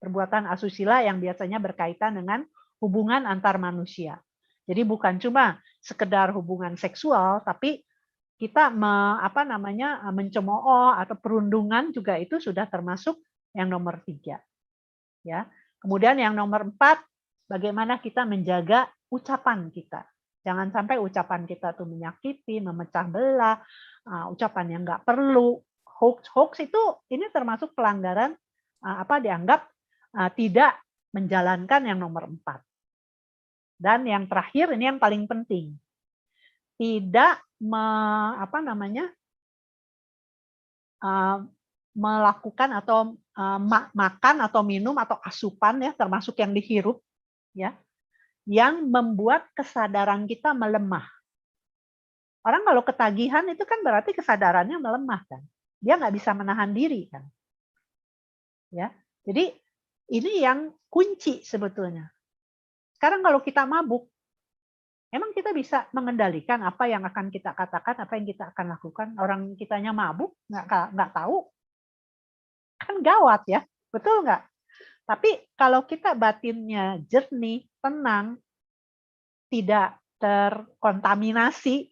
Perbuatan asusila yang biasanya berkaitan dengan hubungan antar manusia. Jadi bukan cuma sekedar hubungan seksual, tapi kita mencemooh atau perundungan juga itu sudah termasuk yang nomor 3. Ya. Kemudian yang nomor 4, bagaimana kita menjaga ucapan kita. Jangan sampai ucapan kita tuh menyakiti, memecah belah, ucapan yang nggak perlu. Hoax itu ini termasuk pelanggaran dianggap tidak menjalankan yang nomor 4. Dan yang terakhir ini yang paling penting. Tidak melakukan atau makan atau minum atau asupan ya, termasuk yang dihirup ya, yang membuat kesadaran kita melemah. Orang kalau ketagihan itu kan berarti kesadarannya melemah kan. Dia nggak bisa menahan diri kan. Ya. Jadi ini yang kunci sebetulnya. Sekarang kalau kita mabuk, emang kita bisa mengendalikan apa yang akan kita katakan, apa yang kita akan lakukan. Orang kitanya mabuk, nggak tahu. Kan gawat ya, betul nggak? Tapi kalau kita batinnya jernih, tenang, tidak terkontaminasi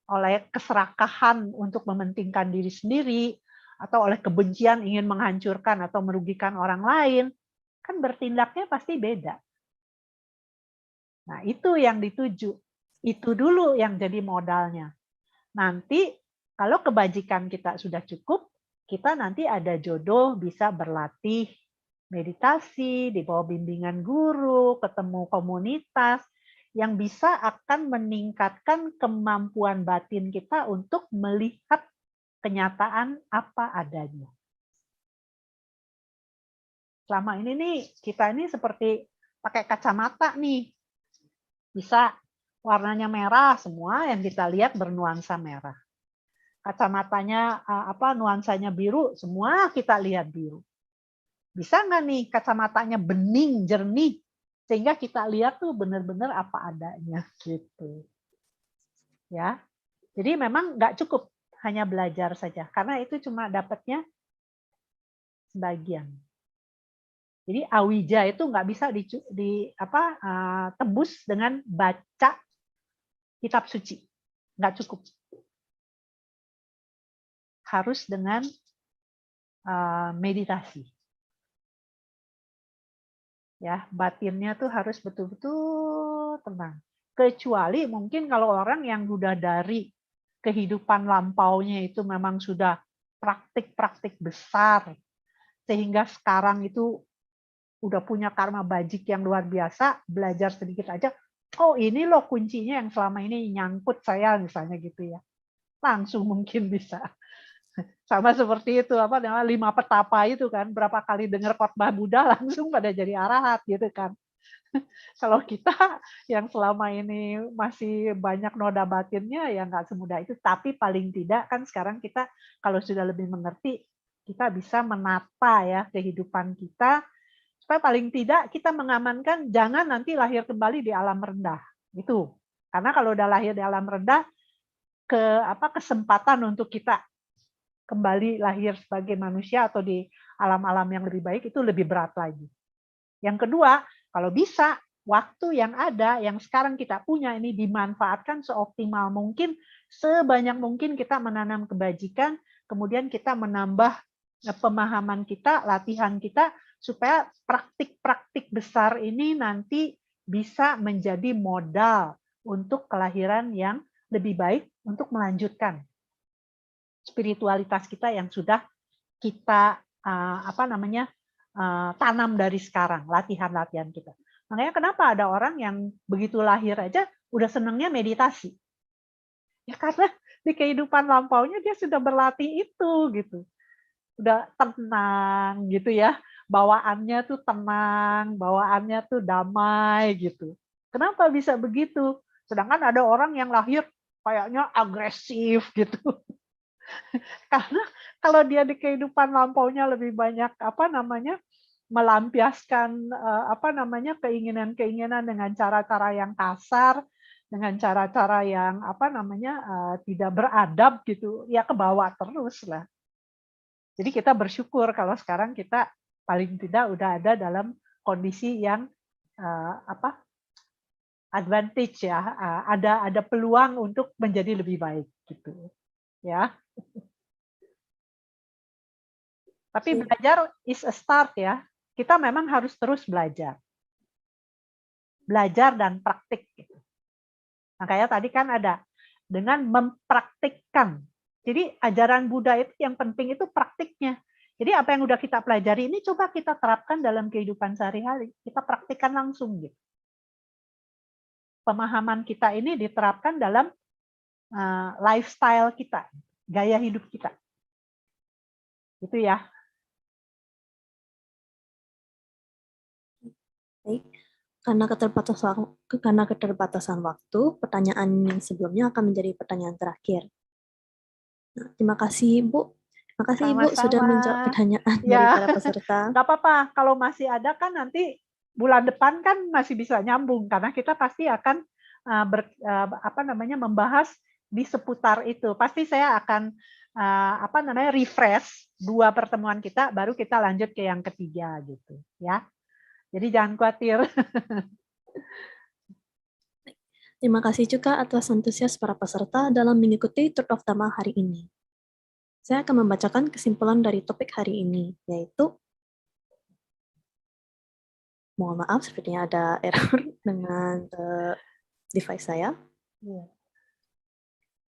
oleh keserakahan untuk mementingkan diri sendiri, atau oleh kebencian ingin menghancurkan atau merugikan orang lain, kan bertindaknya pasti beda. Nah, itu yang dituju. Itu dulu yang jadi modalnya. Nanti kalau kebajikan kita sudah cukup, kita nanti ada jodoh bisa berlatih meditasi, di bawah bimbingan guru, ketemu komunitas, yang bisa akan meningkatkan kemampuan batin kita untuk melihat kenyataan apa adanya. Selama ini nih, kita ini seperti pakai kacamata nih. Bisa warnanya merah, semua yang kita lihat bernuansa merah. Kacamatanya nuansanya biru, semua kita lihat biru. Bisa nggak nih kacamatanya bening, jernih, sehingga kita lihat tuh benar-benar apa adanya gitu. Ya, jadi memang nggak cukup hanya belajar saja, karena itu cuma dapatnya sebagian. Jadi awija itu nggak bisa tembus dengan baca kitab suci, nggak cukup. Harus dengan meditasi. Ya, batinnya tuh harus betul-betul tenang. Kecuali mungkin kalau orang yang udah dari kehidupan lampaunya itu memang sudah praktik-praktik besar, sehingga sekarang itu udah punya karma bajik yang luar biasa, belajar sedikit aja, oh ini loh kuncinya yang selama ini nyangkut saya misalnya gitu ya. Langsung mungkin bisa. Sama seperti itu, 5 petapa itu kan, berapa kali dengar khotbah Buddha langsung pada jadi arahat gitu kan. Kalau kita yang selama ini masih banyak noda batinnya ya nggak semudah itu, tapi paling tidak kan sekarang kita kalau sudah lebih mengerti, kita bisa menata ya kehidupan kita, supaya paling tidak kita mengamankan jangan nanti lahir kembali di alam rendah. Itu. Karena kalau udah lahir di alam rendah, kesempatan untuk kita kembali lahir sebagai manusia atau di alam-alam yang lebih baik itu lebih berat lagi. Yang kedua, kalau bisa waktu yang ada, yang sekarang kita punya ini dimanfaatkan seoptimal mungkin, sebanyak mungkin kita menanam kebajikan, kemudian kita menambah pemahaman kita, latihan kita, supaya praktik-praktik besar ini nanti bisa menjadi modal untuk kelahiran yang lebih baik untuk melanjutkan spiritualitas kita yang sudah kita tanam dari sekarang, latihan-latihan kita. Makanya kenapa ada orang yang begitu lahir aja udah senangnya meditasi. Ya karena di kehidupan lampaunya dia sudah berlatih itu gitu. Udah tenang gitu ya. Bawaannya tuh tenang, bawaannya tuh damai gitu. Kenapa bisa begitu? Sedangkan ada orang yang lahir kayaknya agresif gitu. Karena kalau dia di kehidupan lampaunya lebih banyak melampiaskan keinginan-keinginan dengan cara-cara yang kasar, dengan cara-cara yang tidak beradab gitu, ya kebawa terus lah. Jadi kita bersyukur kalau sekarang kita paling tidak udah ada dalam kondisi yang advantage ya, ada peluang untuk menjadi lebih baik gitu, ya. Tapi belajar is a start ya. Kita memang harus terus belajar. Belajar dan praktik. Makanya tadi kan ada dengan mempraktikkan. Jadi ajaran Buddha itu yang penting itu praktiknya. Jadi apa yang udah kita pelajari ini coba kita terapkan dalam kehidupan sehari-hari. Kita praktikkan langsung gitu. Pemahaman kita ini diterapkan dalam lifestyle kita, gaya hidup kita. Itu ya. Baik, karena keterbatasan waktu, pertanyaan yang sebelumnya akan menjadi pertanyaan terakhir. Nah, terima kasih Bu. Terima kasih Ibu sudah menjawab pertanyaan dari para peserta. Nggak apa-apa, kalau masih ada kan nanti bulan depan kan masih bisa nyambung karena kita pasti akan membahas di seputar itu. Pasti saya akan refresh 2 pertemuan kita, baru kita lanjut ke yang ketiga gitu ya. Jadi jangan khawatir. Terima kasih juga atas antusias para peserta dalam mengikuti Truth of Dhamma hari ini. Saya akan membacakan kesimpulan dari topik hari ini, yaitu, mohon maaf sepertinya ada error dengan device saya.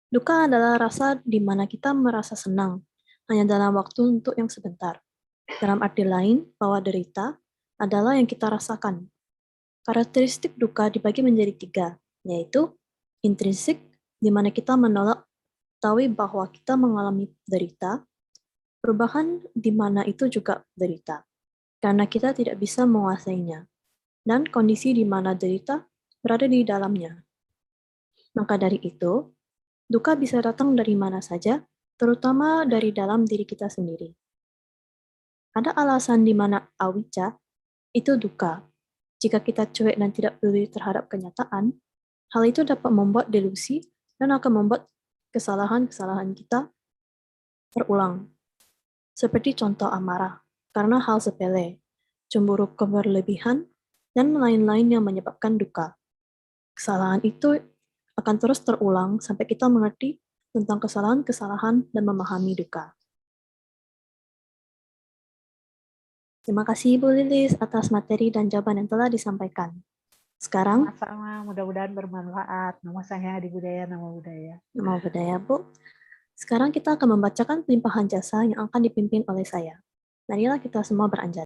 Duka adalah rasa di mana kita merasa senang, hanya dalam waktu untuk yang sebentar. Dalam arti lain, bahwa derita adalah yang kita rasakan. Karakteristik duka dibagi menjadi 3, yaitu intrinsik, di mana kita menolak tahu bahwa kita mengalami derita, perubahan di mana itu juga derita, karena kita tidak bisa menguasainya, dan kondisi di mana derita berada di dalamnya. Maka dari itu, duka bisa datang dari mana saja, terutama dari dalam diri kita sendiri. Ada alasan di mana awicca itu duka. Jika kita cuek dan tidak peduli terhadap kenyataan, hal itu dapat membuat delusi dan akan membuat kesalahan-kesalahan kita terulang. Seperti contoh amarah, karena hal sepele, cemburu keberlebihan, dan lain-lain yang menyebabkan duka. Kesalahan itu akan terus terulang sampai kita mengerti tentang kesalahan-kesalahan dan memahami duka. Terima kasih Ibu Lilis atas materi dan jawaban yang telah disampaikan. Sekarang, Sama-sama, mudah-mudahan bermanfaat. Namo Sang Hyang Adi Budaya, Namo Buddhaya. Namo Buddhaya Bu. Sekarang kita akan membacakan pelimpahan jasa yang akan dipimpin oleh saya. Marilah kita semua beranjak.